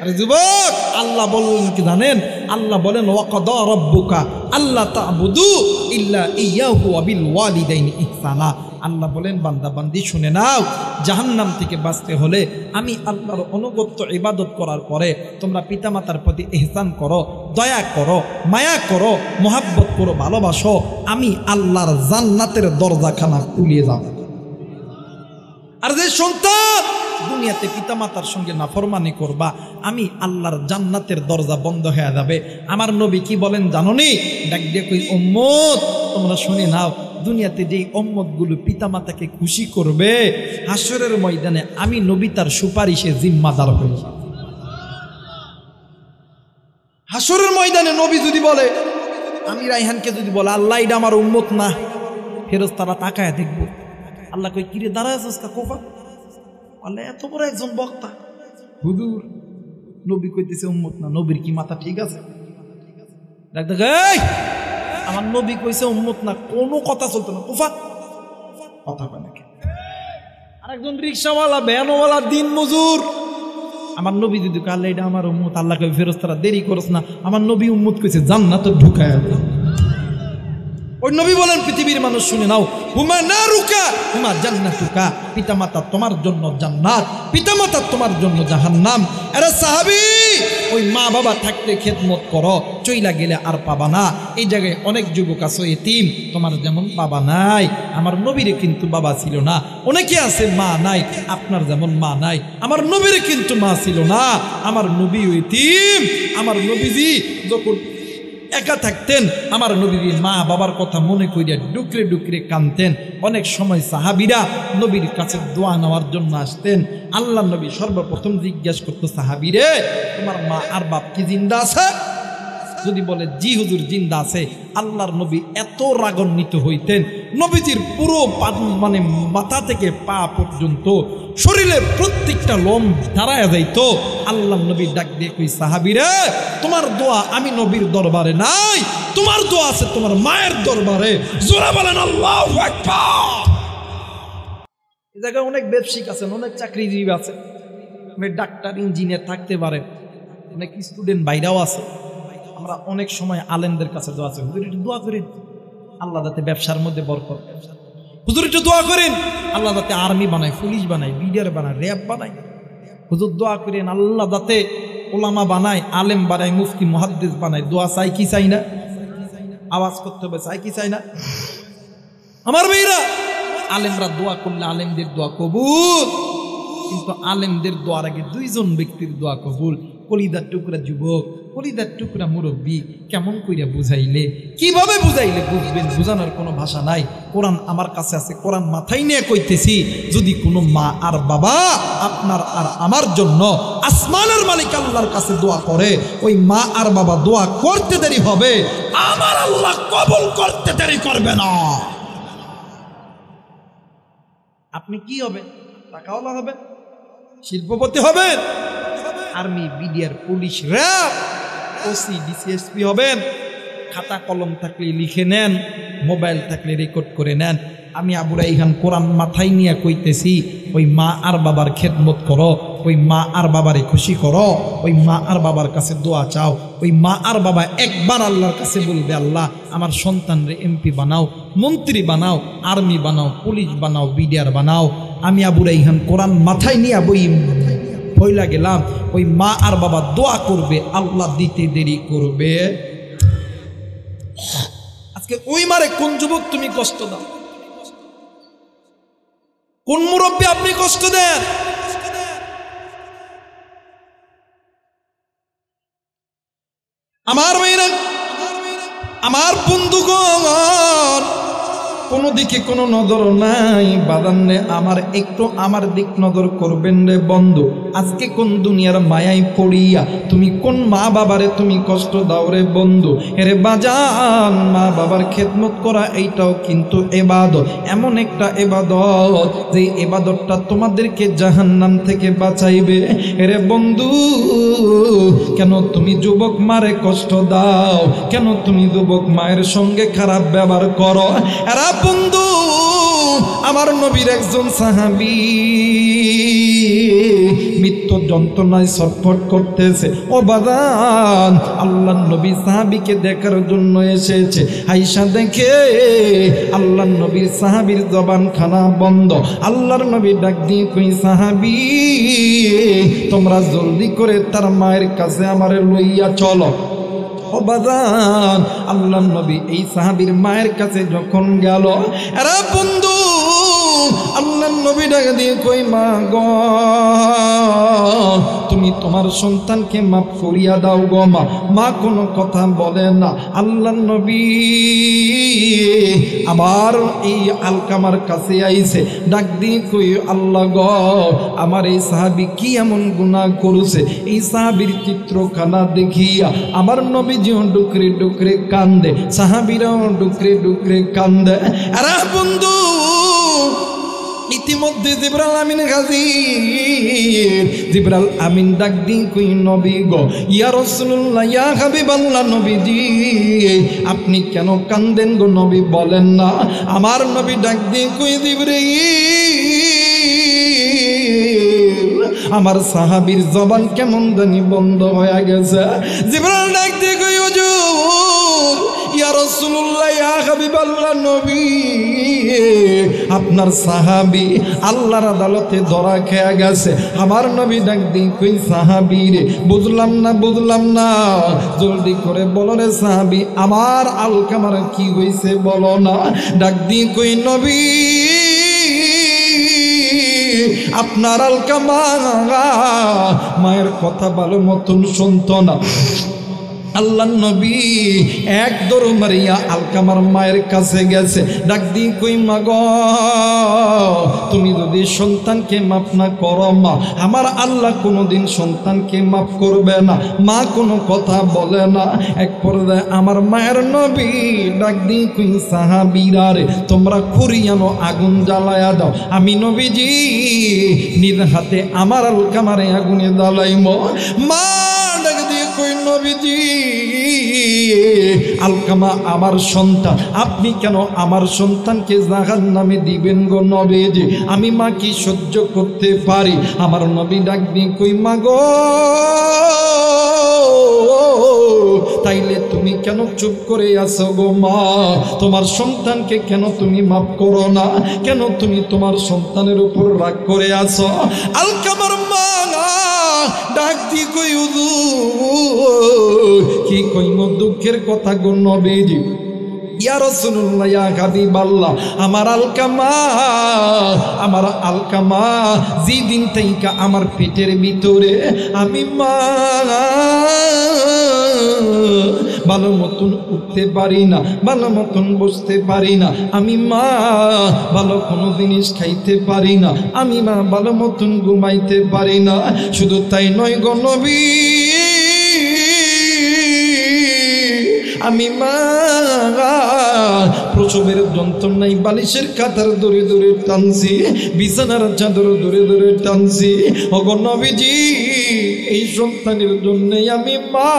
Speaker 1: আরে যুবক, আল্লাহ বললেন কি জানেন? আল্লাহ বলেন ওয়াকাদা রাব্বুকা আল্লা তা'বুদু ইল্লা ইয়াহু ওয়া বিল ওয়ালিদাইনি ইহসানা। আল্লাহ বলেন বান্দা বান্দি শুনে নাও, জাহান্নাম থেকে বাঁচতে হলে আমি আল্লাহর অনুগত্য ইবাদত করার পরে তোমরা পিতামাতার প্রতি ইহসান করো, দয়া করো, মায়া করো, মোহাব্বত করো, ভালোবাসো, আমি আল্লাহর জান্নাতের দরজাখানা খুলিয়ে যাব। আর যে সন্তান দুনিয়াতে পিতামাতার সঙ্গে নাফরমানি করবা, আমি আল্লাহর জান্নাতের দরজা বন্ধ হয়ে যাবে। আমার নবী কি বলেন জানোনি? ডাক দিয়ে কই, উম্মত তোমরা শুনে নাও, দুনিয়াতে যেই উম্মতগুলো পিতামাতাকে খুশি করবে, হাসরের ময়দানে আমি নবী তার সুপারিশে জিম্মাদার হই। হাসরের ময়দানে নবী যদি বলে, আমি রাইহানকে যদি বলে আল্লাহ এটা আমার উম্মত না, ফেরেশতারা তাকায় দেখবো, আল্লাহ কই কিরে দাঁড়ায় আছিস কা কোফা? আল্লাহ এত বড় একজন বক্তা, হুজুর নবী কইতেছে উম্মত না, নবীর কি মাথা ঠিক আছে? দেখ দেখ, এই আমার নবী কইছে উম্মত না, কোনো কথা চলতো না, কোফা কথা কয় নাকি? আরেকজন রিক্সাওয়ালা, ভ্যানওয়ালা, দিন মজুর, আমার নবী যদি আল্লাহ এটা আমার উম্মত, আল্লাহ কই ফেরেশতারা দেরি করছ না, আমার নবী উম্মত কইছে জান্নাতে ঢুকায়। ওই নবী বলেন পৃথিবীর মানুষ শুনে নাও, হুমা নারুকা হুমা জান্নাতুকা, পিতামাতা তোমার জন্য জান্নাত, পিতামাতা তোমার জন্য জাহান্নাম। আরে সাহাবী, ওই মা বাবা থাকতে খেদমত করো, চইলা গেলে আর পাবা না। এই জায়গায় অনেক যুবক আছে এতিম, তোমার যেমন বাবা নাই, আমার নবীর কিন্তু বাবা ছিল না। অনেকে আছে মা নাই, আপনার যেমন মা নাই, আমার নবীর কিন্তু মা ছিল না, আমার নবী এতিম। আমার নবীজি যখন একা থাকতেন, আমার নবীর মা বাবার কথা মনে করিয়া ডুকরে ডুকরে কাঁদতেন। অনেক সময় সাহাবীরা নবীর কাছে দোয়া নেওয়ার জন্য আসতেন। আল্লাহ নবী সর্বপ্রথম জিজ্ঞাসা করতো, সাহাবীরে তোমার মা আর বাপ কি জিন্দা আছে? যদি বলে জি হুজুর জিন্দা আছে, আল্লাহর নবী এত রাগান্বিত হইতেন, নবীজির পুরো মানে মাথা থেকে পা পর্যন্ত শরীরের প্রত্যেকটা লোম দাঁড়ায় যাইত। আল্লাহ নবী ডাক দিয়ে কই, সাহাবীরা তোমার দোয়া আমি নবীর দরবারে নাই, তোমার দোয়া আছে তোমার মায়ের দরবারে। জোরে বলেন আল্লাহু আকবার। এই জায়গায় অনেক ব্যবসায়িক আছেন, অনেক চাকরিজীবী আছে, অনেক ডাক্তার ইঞ্জিনিয়ার থাকতে পারে, অনেক স্টুডেন্ট বাইরেও আছে। আমরা অনেক সময় আলেমদের কাছে দোয়া চাই, হুজুর একটু দোয়া করেন আল্লাহ যাতে ব্যবসার মধ্যে বরকত, হুজুর একটু দোয়া করেন আল্লাহ যাতে আর্মি বানায়, পুলিশ বানায়, বিডিআর বানায়, র্যাব বানায়, হুজুর দোয়া করেন আল্লাহ যাতে ওলামা বানায়, আলেম বানায়, মুফতি মুহাদ্দিস বানায়। দোয়া চাই কি চাই না? আওয়াজ করতে হবে, চাই কি চাই না? আমার ভাইরা, আলেমরা দোয়া করলে আলেমদের দোয়া কবুল, কিন্তু আলেমদের দোয়ার আগে দুইজন ব্যক্তির দোয়া কবুল। কলিদার টুকরা যুবক, কলিদার টুকরা মুরব্বী, কেমন কইরা বুঝাইলে, কিভাবে বুঝাইলে বুঝবেন? বুঝানোর কোনো ভাষা নাই। কোরআন আমার কাছে আছে, কোরআন মাথায় নিয়ে কইতেছি, যদি কোনো মা আর বাবা আপনার আর আমার জন্য আসমানের মালিক আল্লাহর কাছে দোয়া করে, ওই মা আর বাবা দোয়া করতে দেরি হবে, আমার আল্লাহ কবুল করতে দেরি করবে না। আপনি কি হবে? টাকাওয়ালা হবে, শিল্পপতি হবেন, army, BDR, police, RAB, OC, DC SP হবেন। খাতা কলম থাকলে লিখে নেন, মোবাইল থাকলে রেকর্ড করে নেন। আমি আবু রাইহান কোরআন মাথায় নিয়ে কইতেছি, ওই মা আর বাবার খেদমত করো, ওই মা আর বাবারে খুশি করো, ওই মা আর বাবার কাছে দোয়া চাও। ওই মা আর বাবা একবার আল্লাহর কাছে বলবে, আল্লাহ আমার সন্তানরে এমপি বানাও, মন্ত্রী বানাও, আর্মি বানাও, পুলিশ বানাও, বিডিআর বানাও। আমি আবু রাইহান কোরআন মাথায় নিয়ে বইলা গেলাম, ওই মা আর বাবা দোয়া করবে, আল্লাহ দিতে দেরি করবে
Speaker 2: আজকে ওই মারে কোন যুবক তুমি কষ্ট দাও? কোন মুরব্বী আপনি কষ্ট দেন? আমার মেয়েরা, আমার বন্ধুগণ, কোনো দিকে কোনো নজর নাই বাদান্নে, আমার একটু আমার দিক নজর করবেন রে বন্ধু। আজকে কোন দুনিয়ার মায়ায় পড়িয়া তুমি কোন মা বাবারে তুমি কষ্ট দাও রে বন্ধু? এরে বাজান, মা বাবার খেদমত করা এইটাও কিন্তু ইবাদত, এমন একটা ইবাদত যে ইবাদতটা তোমাদেরকে জাহান্নাম থেকে বাঁচাইবে। এরে বন্ধু, কেন তুমি যুবক মারে কষ্ট দাও? কেন তুমি যুবক মায়ের সঙ্গে খারাপ ব্যবহার করো? এরা বন্ধু, আমার নবীর একজন সাহাবী মৃত্যু যন্ত্রণায় ছটফট করতেছে। ও বাদান, আল্লাহর নবী সাহাবীকে দেখার জন্য এসেছে। আয়েশা দেখে আল্লাহর নবীর সাহাবীর জবান খানা বন্ধ। আল্লাহর নবী ডাক দিয়ে কই, সাহাবী তোমরা জলদি করে তার মায়ের কাছে আমারে লইয়া চলো। ও বাদান, আল্লাহর নবী এই সাহাবীর মায়ের কাছে যখন গেল, এরা বন্ধু আল্লাহর নবী ডাক দিয়ে কই, মা গো তুমি তোমার সন্তানকে মাফ করিয়া দাও গো মা। মা কোনো কথা বলে না। আল্লাহর নবী আবার এই আলকামার কাছে আইছে, ডাক দিয়ে কই, আল্লাহ গো আমার এই সাহাবী কি এমন গুনাহ করেছে? এই সাহাবীর চিত্রখানা দেখিয়া আমার নবীজিও ডুকরে ডুকরে কান্দে, সাহাবীরাও ডুকরে ডুকরে কান্দে। আরে বন্ধু, ইতিমধ্যে জিবরাইল আমিন হাজির। জিবরাইল আমিন ডাক দিন কই, নবী গো, ইয়া রাসূলুল্লাহ, ইয়া হাবিবাল্লাহ, নবীজি আপনি কেন কান্দেন গো নবী, বলেন না। আমার নবী ডাক দিন কই, জিবরাইল আমার সাহাবীর জবান কেমন জানি বন্ধ হয়ে গেছে। জিবরাইল ডাক দিয়ে কই, হুজুর, ইয়া রাসূলুল্লাহ, ইয়া হাবিবাল্লাহ, নবী আপনার সাহাবী আল্লাহর আদালতে ধরা খেয়ে গেছে। আমার নবী ডাক দিয়ে কই, সাহাবী রে, বুঝলাম না, জলদি করে বলো রে সাহাবী, আমার আলকামার কি হয়েছে বলো না। ডাক দিয়ে কই, নবী আপনার আলকামা মায়ের কথা ভালো মতন শুনতো না। আল্লাহ নবী এক দৌড় মারিয়া আলকামার মায়ের কাছে গেছে, ডাক দিয়ে কই, মা গো তুমি যদি সন্তানকে মাফ না করো মা, আমার আল্লাহ কোনোদিন সন্তানকে মাফ করবে না। মা কোনো কথা বলে না। এক পর্যায়ে আমার মায়ের নবী ডাক দিয়ে কই, সাহাবীরা রে, তোমরা খুরিয়ানো আগুন জ্বালায়া দাও, আমি নবীজি নিজ হাতে আমার আলকামারে আগুনে জ্বালাইম। মা ডাক দিয়ে কই, নবীজি আলকামা আমার সন্তান, আপনি কেন আমার সন্তানকে জাহান্নামে দিবেন গো নবীজি? আমি মা কি সহ্য করতে পারি? আমার নবী ডাক দিয়ে কই, মা গো তাইলে তুমি কেন চুপ করে আছো গো মা? তোমার সন্তানকে কেন তুমি মাফ করো না? কেন তুমি তোমার সন্তানের উপর রাগ করে আছো? আলকামার মা ডাক দিয়ে কই, হুজুর কি কইম দুঃখের কথা গো নবীজি। ইয়া রাসূলুল্লাহ, ইয়া হাবিবাল্লাহ, আমার আলকামা যেদিন থেকে আমার পেটের ভিতরে আমি মা ভালো মতন উঠতে পারি না, ভালো মতন বসতে পারি না, আমি মা ভালো কোনো জিনিস খাইতে পারি না, আমি মা ভালো মতন ঘুমাইতে পারি না। শুধু তাই নয় গো নবী, আমি মা প্রসবের যন্ত্রণায় বালিশের কাতার দূরে দূরে টানছি, বিছানার চাদর দূরে দূরে টানছি। ওগো নবীজি, এই সন্তানের জন্য আমি মা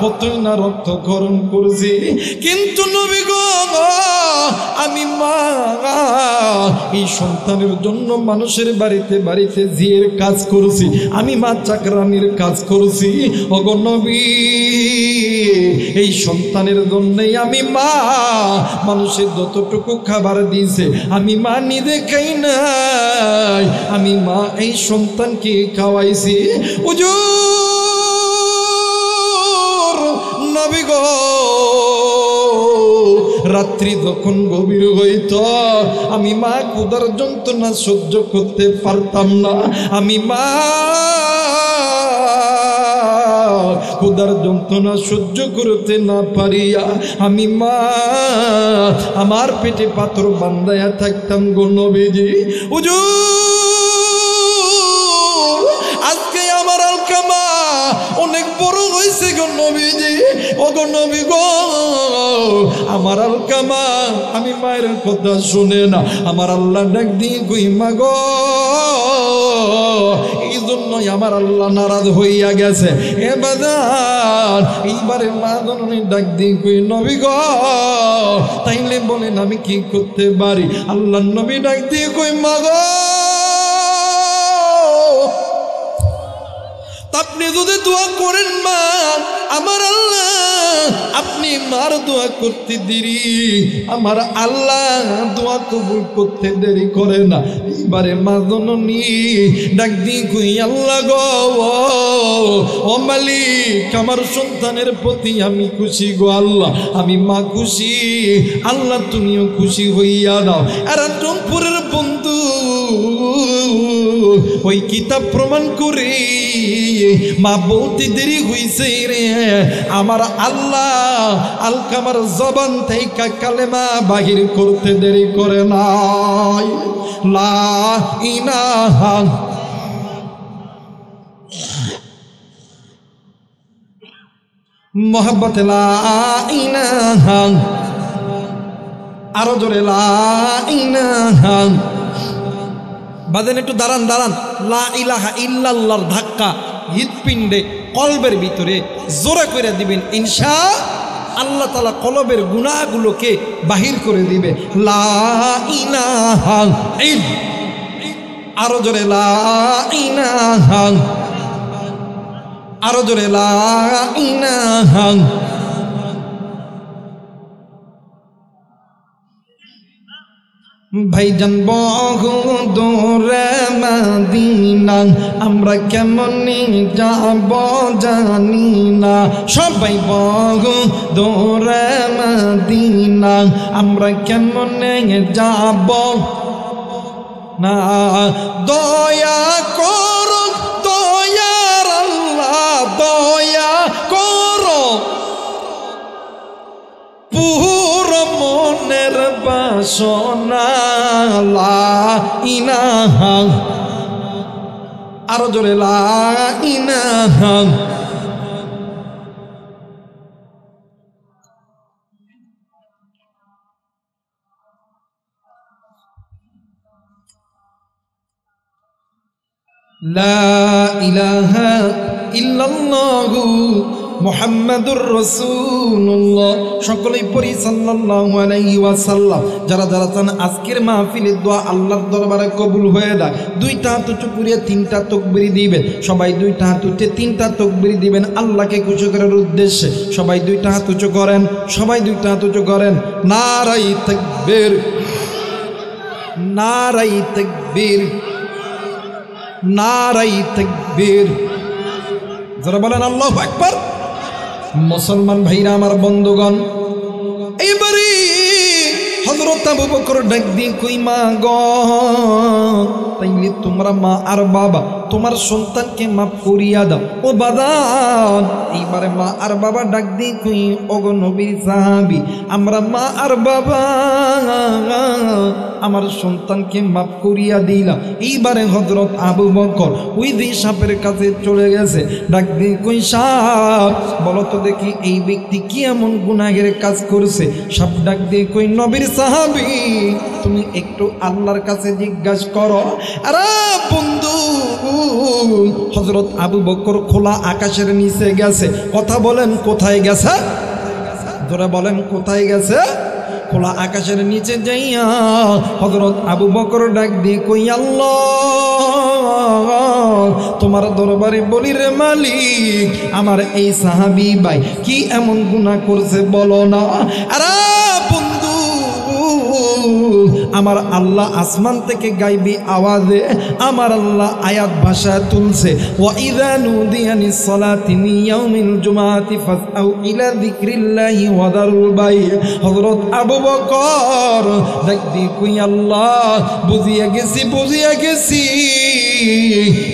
Speaker 2: কতই না রক্তক্ষরণ করছি, কিন্তু নবী গো আমি মা এই সন্তানের জন্য মানুষের বাড়িতে বাড়িতে জিয়ের কাজ করছি, আমি মা চাকরানির কাজ করছি। ওগো নবী, এই সন্তানের জন্যই আমি মা মানুষের যতটুকু খাবার দিয়েছে আমি মা নিজে খাই নাই, আমি মা এই সন্তানকে খাওয়াইছি। হুজুর নবী গো
Speaker 1: রাত্রি যখন গভীর হইত আমি মা ক্ষুধার যন্ত্রণা সহ্য করতে পারতাম না। আমি মা ক্ষুধার যন্ত্রণা সহ্য করতে না পারিয়া আমি মা আমার পেটে পাথর বান্ধাইয়া থাকতাম গো নবীজি। হুজুর আজকে আমার আলকামা অনেক বড় হয়েছে গো নবীজি। ও গো নবী গো, আমার আলকামা আমি মায়ের কথা শুনে না, আমার আল্লাহ ডাক দিয়ে কই মা গো, এই জন্যই আমার আল্লাহ নারাজ হইয়া গেছে। এবার এইবারে মা জননী ডাক দিয়ে কই নবী গো, তাইলে বলেন আমি কি করতে পারি? আল্লাহ নবী ডাক দিয়ে কই মা গো, আপনি যদি দোয়া করেন মা, আমার আল্লাহ আপনি মার দোয়া করতে দেরি, আমার আল্লাহ দোয়া কবুল করতে দেরি করে না। এবারে মা জননী ডাক দিয়ে কই আল্লাহ গো, ও মালিক আমার সন্তানের প্রতি আমি খুশি গো আল্লাহ, আমি মা খুশি, আল্লাহ তুমিও খুশি হইয়া দাও। আর রংপুরের বন্ধু ওই কিতাব প্রমাণ করে মা বলতে দেরি হইছে রে, আমার আল্লাহ আলকামার জবান থেকে কালেমা বাহির করতে দেরি করে নাই। লা ইলাহা মোহাব্বত লা ইলাহা, আরো জোরে লা ইলাহা। বাদেন একটু দাঁড়ান দাঁড়ান, লা ইলাহা ইল্লাল্লাহর ধাক্কা হৃৎপিণ্ডে কলবের ভিতরে জোরে করে দিবেন, ইনশা আল্লাহ তাআলা কলবের গুনাহগুলোকে বাহির করে দিবে। লা ইলাহা ইল, আরো জোরে লা ইলাহা, আরো জোরে লা ইলাহা। ভাইজান বহু দূরে মদিনা আমরা কেমনে যাব জানি না, সবাই বহু দূরে মদিনা আমরা কেমনে যাব না। দয়া করো দয়ার আল্লাহ, দয়া করো পুরো মনের বাসনা। লা ইলাহা, আরো জোরে লা ইলাহা। লা ইলাহা ইল্লাল্লাহু মুহাম্মাদুর রাসূলুল্লাহ। সকলেই পড়ি সাল্লাল্লাহু আলাইহি ওয়াসাল্লাম। যারা যারা চান আজকের মাহফিলের দোয়া আল্লাহর দরবারে কবুল হয়ে যায়, দুইটা হাত উঁচু করিয়া তিনটা তাকবীর দিবেন। সবাই দুইটা হাত উঠে তিনটা তাকবীর দিবেন আল্লাহকে খুশি করার উদ্দেশ্যে। সবাই দুইটা হাত উঁচু করেন, সবাই দুইটা হাত উঁচু করেন। নারায়ে তাকবীর, নারায়ে তাকবীর, নারায়ে তাকবীর। যারা বলেন আল্লাহু আকবার। মুসলমান ভাইরা আমার বন্ধুগণ, এইবারে হযরত আবু বকর ডাক দিয়ে কই মা গো, তাইলে তোমরা মা আর বাবা তোমার সন্তানকে মাফ করিয়া দাও। ও বাদান, এইবারে মা আর বাবা ডাক দিয়ে কই ওগো নবীর সাহাবী, আমরা মা আর বাবা আমার সন্তানকে মাফ করিয়া দিলাম। এইবারে হযরত আবু বকর ওই যে সাপের কাছে চলে গেছে, ডাক দিয়ে কই সাপ বলো তো দেখি এই ব্যক্তি কি এমন গুনাহের কাজ করছে। সাপ ডাক দিয়ে কই নবীর সাহাবী তুমি একটু আল্লাহর কাছে জিজ্ঞাসা করো। আরে বন্ধু, হযরত আবু বকর খোলা আকাশের নিচে গেছে। কথা বলেন কোথায় গেছে? জোরে বলেন কোথায় গেছে? খোলা আকাশের নিচে যাইয়া হযরত আবু বকর ডাক দিয়ে কই আল্লাহ তোমার দরবারে বলি রে মালিক, আমার এই সাহাবী ভাই কি এমন গুনাহ করছে বলো না। আরে বন্ধু, আমার আল্লাহ আসমান থেকে গাইবি আওয়াজে আমার আল্লাহ আয়াত ভাষায় তুলছে, ওয়া ইযা নুদিয়া লিস-সালাতি মিন ইয়াউমিল জুমআতি ফাসআউ ইলা যিকরিল্লাহি ওয়া দারুল বাই'। হযরত আবু বকর ডাক দিয়ে কই, আল্লাহ বুঝিয়া গেছি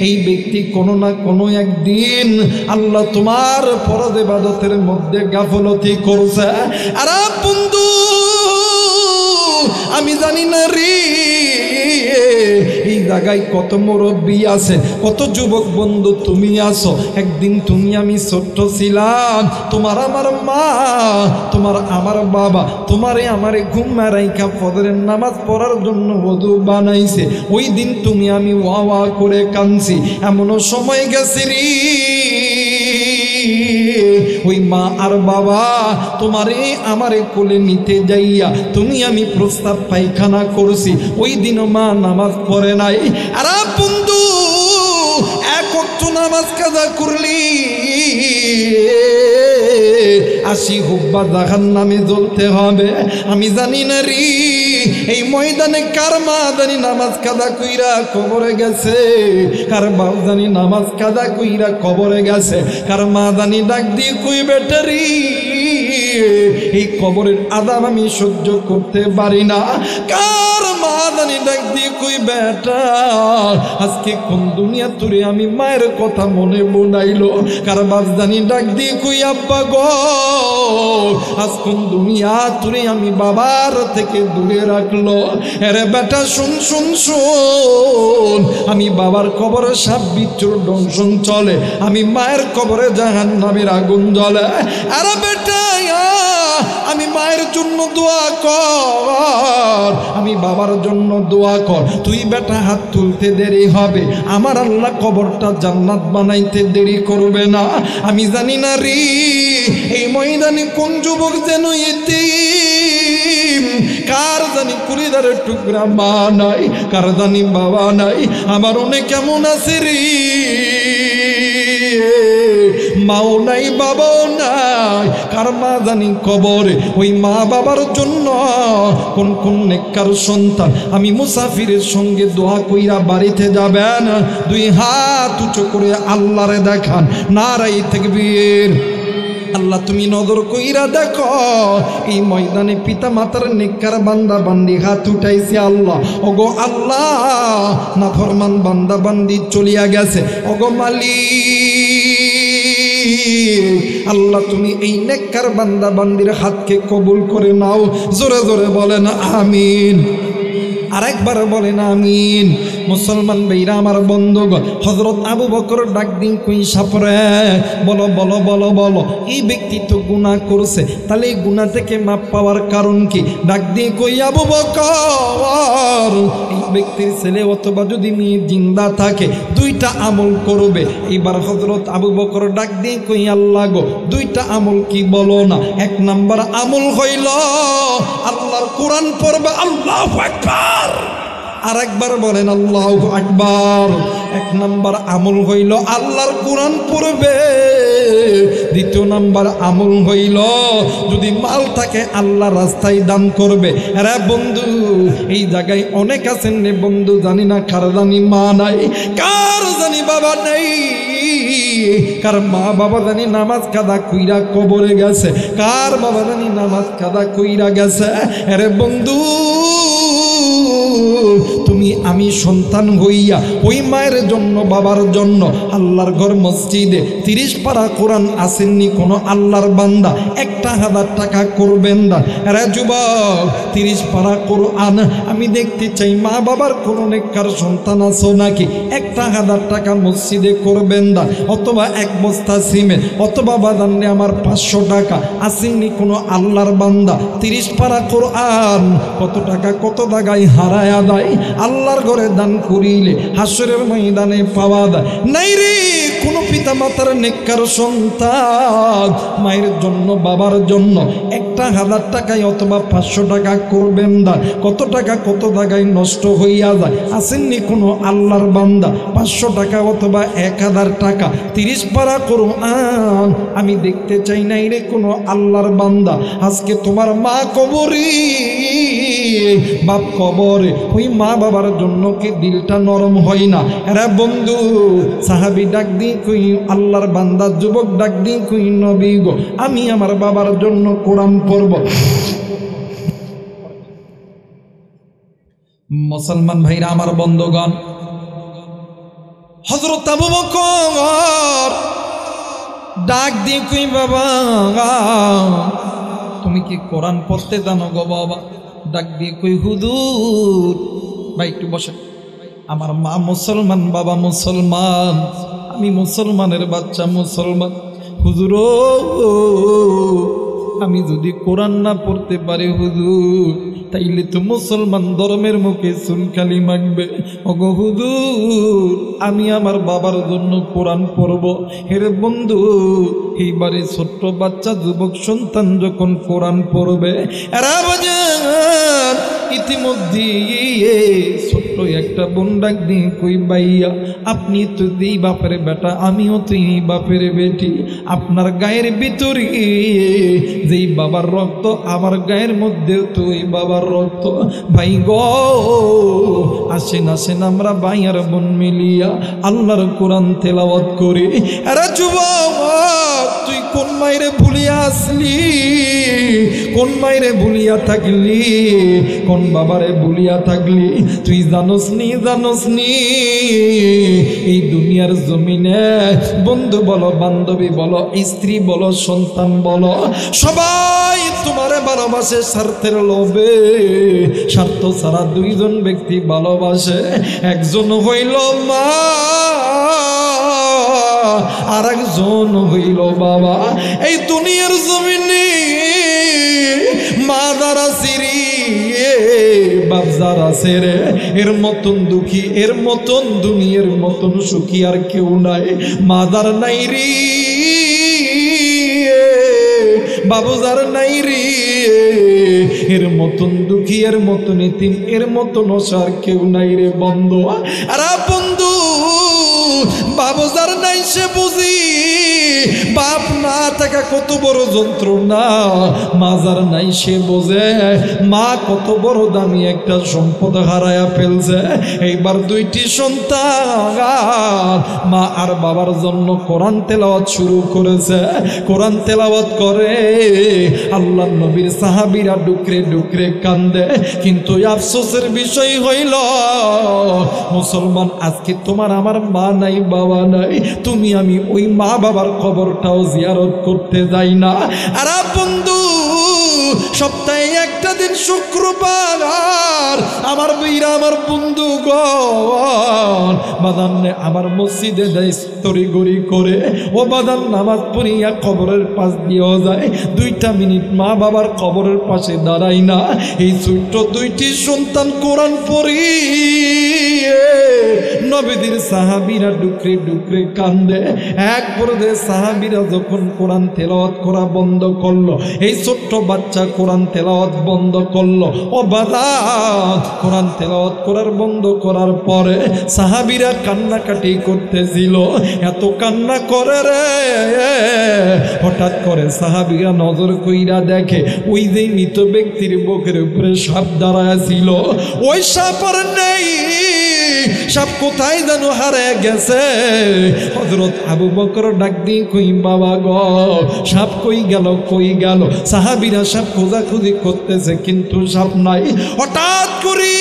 Speaker 1: এই ব্যক্তি কোনো না কোনো একদিন আল্লাহ তোমার ফরজ ইবাদতের মধ্যে গাফলতি করছে। আর বন্ধু আমি জানি না রে এই জায়গায় কত মুরব্বী আছে, কত যুবক বন্ধু তুমি আছো। একদিন তুমি আমি ছোট্ট ছিলাম, তোমার আমার মা, তোমার আমার বাবা তোমারে আমারে ঘুম মারাইকা ফজরের নামাজ পড়ার জন্য ওযু বানাইছে। ওই দিন তুমি আমি ওয়া ওয়া করে কাঁদছি। এমনও সময় গেছে রে ওই মা আর বাবা তোমারে আমারে কোলে নিতে যাইয়া তুমি আমি প্রস্তাব পায়খানা করছি। ওই দিনও মা নামাজ পড়ে নাই। আর বন্ধু এক ওয়াক্ত নামাজ কাজা করলি 80 হুব্বা জাহান্নামে জ্বলতে হবে। আমি জানি না রে এই ময়দানে কার মা জানি নামাজ কাজা কইরা কবরে গেছে, কার বাপ জানি নামাজ কাজা কইরা কবরে গেছে, কার মা জানি ডাক দিয়ে কই, বেটারি এই কবরের আযাব আমি সহ্য করতে পারি না। কার মা জানি ডাক দিয়ে কই, বেটা আজকে কোন দুনিয়া তোরে আমি মায়ের কথা মনে বোনাইলো। কার বাপ জানি ডাক দিয়ে কই, আব্বা গো আজ কোন দুনিয়া তোরে আমি বাবার থেকে দূরে রাখলো। আরে বেটা শুন শুন শুন, আমি বাবার কবরে সাপ বিচ্ছুর দংশন চলে, আমি মায়ের কবরে জাহান্নামের আগুন জ্বলে। আরে বেটা আমি মায়ের জন্য দোয়া কর, আমি বাবার জন্য দোয়া কর। তুই বেটা হাত তুলতে দেরি হবে, আমার আল্লাহ কবরটা জান্নাত বানাইতে দেরি করবে না। আমি জানি না রে এই ময়দানে কোন যুবক যেন ইতিম, কার জানি কুড়িদারের টুকরা মা নাই, কার জানি বাবা নাই। আমার অনেক কেমন আছে রে, মাও নাই বাবাও নাই, কার মা জানি কবরে। ওই মা বাবার জন্য কোন কোন নেককার সন্তান আমি মুসাফিরের সঙ্গে দোয়া কইরা বাড়িতে যাবেন, 2 হাত উঁচু করে আল্লাহরে দেখান, নারায়ে তাকবীর। আল্লাহ তুমি নজর কইরা দেখো এই ময়দানে পিতা মাতার নেককার বান্দা বান্দি হাত উঠাইছে। আল্লাহ ওগো আল্লাহ নাফরমান বান্দা বান্দি চলিয়া গেছে, ওগো মালিক আল্লাহ তুমি এই নেককার বান্দা বান্দির হাতকে কবুল করে নাও। জোরে জোরে বলেন আমিন, আরেকবার বলেন আমিন। মুসলমান ভাইরা আমার বন্ধুগণ, হযরত আবু বকর ডাক দিন কই, সাপরে বলো বলো বলো বলো এই ব্যক্তি তো গুনাহ করছে, তাহলে এই গুনাহ থেকে মাপ পাওয়ার কারণ কি? ডাক দিয়ে কই, আবু বকর এই ব্যক্তির ছেলে অথবা যদি মেয়ে জিন্দা থাকে 2টা আমল করবে। এবার হযরত আবু বকর ডাক দিয়ে কই, আল্লাহ গো 2টা আমল কি বলো না। 1 নাম্বার আমল হইল আল্লাহর কোরআন পড়বে, আল্লাহু আকবার। আরেকবার বলেন আল্লাহু আকবার। 1 নাম্বার আমল হইল আল্লাহর কোরআন পড়বে। 2 নাম্বার আমল হইল যদি মাল থাকে আল্লাহর রাস্তায় দান করবে। আরে বন্ধু এই জায়গায় অনেক আছেন রে বন্ধু, জানি না কার জানি মা নাই, কার জানি বাবা নাই, কার মা বাবা জানি নামাজ কাদা কইরা কবরে গেছে, কার বাবা জানি নামাজ কাদা কইরা গেছে। আরে বন্ধু তুমি আমি সন্তান হইয়া ওই মায়ের জন্য বাবার জন্য আল্লাহর ঘর মসজিদে 30 পারা কোরআন আসেননি কোন আল্লাহর বান্দা 1000 টাকা করবেন না। আরে যুবক 30 পারা কোরআন আমি দেখতে চাই মা বাবার কোন নেককার সন্তান আছো নাকি? 1000 টাকা মসজিদে করবেন না, অথবা 1 বস্তা সিমেন্ট, অথবা বাদান্নে আমার 500 টাকা আসেননি কোন আল্লাহর বান্দা 30 পারা কোরআন কত টাকা কত জায়গায় হারায়া দেয়। আল্লাহর ঘরে দান করিলে হাসরের ময়দানে পাওয়া যায় নাই রে। কোন পিতা মাতার নেককার সন্তান মায়ের জন্য বাবার জন্য 1000 টাকায় অথবা 500 টাকা করবেন না, কত টাকা কত জায়গায় নষ্ট হইয়া যায়। আসেননি কোনো আল্লাহর বান্দা 500 টাকা অথবা 1000 টাকা 30 পারা কোরআন আমি দেখতে চাই নাই রে কোনো আল্লাহর বান্দা। আজকে তোমার মা কবরে বাপ কবরে, ওই মা বাবার জন্য কি দিলটা নরম হয় না? এরা বন্ধু সাহাবী ডাক দিয়ে কই, আল্লাহর বান্দা যুবক ডাক দিয়ে কই, নবী গো আমি আমার বাবার জন্য কোরআন পড়ব। মুসলমান ভাইরা আমার বন্ধুগণ, হযরত আবু বকর ডাক দিয়ে কই, বাবা তুমি কি কোরআন পড়তে জানো গো বাবা? ডাক দিয়ে কই, হুজুর। ভাই একটু বসে, আমার মা মুসলমান, বাবা মুসলমান, আমি মুসলমানের বাচ্চা, মুসলমান। হুজুর আমি যদি কোরআন না পড়তে পারি হুজুর, তাইলে তো মুসলমান ধর্মের মুখে চুনকালি মাখবে। ওগো হুজুর আমি আমার বাবার জন্য কোরআন পড়ব। হেরে বন্ধু, এইবারে ছোট্ট বাচ্চা যুবক সন্তান যখন কোরআন পড়বে, এরা বাজান ইতিমধ্যে ছোট্ট একটা বোন ডাক দিয়ে কই, ভাইয়া আপনি তো এই বাপের বেটা, আমিও তো এই বাপের বেটি, আপনার গায়ের ভিতরে যেই বাবার রক্ত, আমার গায়ের মধ্যেও তো এই বাবার রক্ত। ভাই গো আসেন আসেন আমরা ভাই আর বোন মিলিয়া আল্লাহর কোরআন তেলাওয়াত করি। এরা যুবক তুই কোন মাইরে ভুলিয়া আসলি, কোন মাইরে ভুলিয়া থাকলি, কোন বাবারে ভুলিয়া থাকলি, তুই জানোস নি, জানোস নি এই দুনিয়ার জমিনে বন্ধু বলো, বান্ধবী বলো, স্ত্রী বলো, সন্তান বলো, সবাই তোমারে ভালোবাসে স্বার্থের লোভে। স্বার্থ ছাড়া দুইজন ব্যক্তি ভালোবাসে, একজন হইল মা আর একজন হইল বাবা। এই দুনিয়ার জমিনে মা দ্বারা সিরি, বাপ যারা সেরে, এর মতন দুঃখী, এর মতন দুনিয়ার মতন সুখী আর কেউ নাই। মাদার নাই রে, বাবু যার নাই রে, এর মতন দুঃখী, এর মতন এতিম, এর মতন অসার কেউ নাই রে বন্ধু। আর বন্ধু বাবু যার নাই সে বুঝি বাপ না থাকা কত বড় যন্ত্রণা, মা যার নাই সে বোঝে মা কত বড় দামি একটা সম্পদ হারায়া ফেলছে। এইবার দুইটি সন্তান মা আর বাবার জন্য কোরআন তেলাওয়াত শুরু করেছে। কোরআন তেলাওয়াত করে আল্লাহ নবীর সাহাবীরা ডুকরে ডুকরে কান্দে। কিন্তু আফসোসের বিষয় হইল মুসলমান, আজকে তোমার আমার মা নাই, বাবা নাই, তুমি আমি ওই মা বাবার কবরটাও জিয়ারত করতে যাই না। আর বন্ধু সপ্তাহে একটা দিন শুক্রবার আমার বীরা, আমার বন্ধু গণ বাদান আমার মসজিদে যায় তড়িগড়ি করে, ও বাদান নামাজ পড়িয়া কবরের পাশ দিয়েও যায়, 2টা মিনিট মা বাবার কবরের পাশে দাঁড়াই না। এই ছোট্ট দুইটি সন্তান কোরআন পড়ি নবীদের সাহাবীরা ডুকরে ডুকরে কান্দে। এক পর্যায়ে সাহাবীরা যখন কোরআন তেলাওয়াত করা বন্ধ করলো, এই ছোট্ট বাচ্চা কোরআন তেলাওয়াত বন্ধ করলো। ও বাবা কোরআন তেলাওয়াত করার বন্ধ করার পরে সাহাবীরা কান্নাকাটি করতেছিল, এত কান্না করে রে। হঠাৎ করে সাহাবীরা নজর কইরা দেখে ওই যে মৃত ব্যক্তির বুকের উপরে সাপ দাঁড়ায় ছিল, ওই সাপ আর নেই, সাপ কোথায় যেন হারিয়ে গেছে। হযরত আবু বকর ডাক দিয়ে কই, বাবা গো সাপ কই গেল, কই গেল? সাহাবীরা সাপ খোঁজাখুঁজি করতেছে কিন্তু সাপ নাই। হঠাৎ করে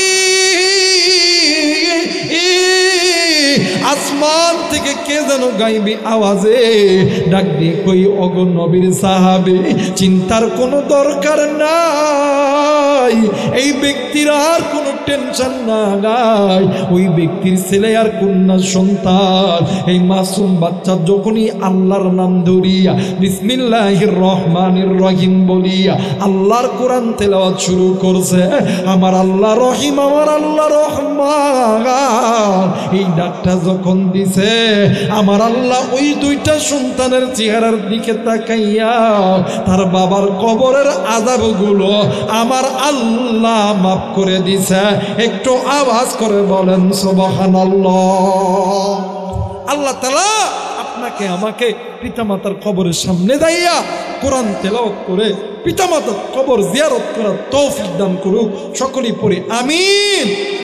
Speaker 1: আসমান থেকে কে যেন গাইবি আওয়াজে ডাক দিয়ে কই, ওগো নবীর সাহাবী চিন্তার কোনো দরকার নাই, এই ব্যক্তির আর কোনো টেনশন নাই। ওই ব্যক্তির ছেলে আর কন্যা সন্তান, এই মাসুম বাচ্চা যখনই আল্লাহর নাম ধরিয়া বিসমিল্লাহির রহমানির রহিম বলিয়া আল্লাহর কোরআন তেলাওয়াত শুরু করছে, আমার আল্লাহ রহিম, আমার আল্লাহ রহমান, এই ডাকটা যখন দিছে আমার আল্লাহ ওই 2টা সন্তানের চেহারার দিকে তাকাইয়া তার বাবার কবরের আযাবগুলো আমার আল্লাহ মাফ করে দিছে। একটু আওয়াজ করে বলেন সুবহানাল্লাহ। আল্লাহ তাআলা আপনাকে আমাকে পিতামাতার কবরের সামনে দাঁড়িয়ে কোরআন তেলাওয়াত করে পিতামাতার কবর জিয়ারত করার তৌফিক দান করুক। সকলেই পড়ে আমিন।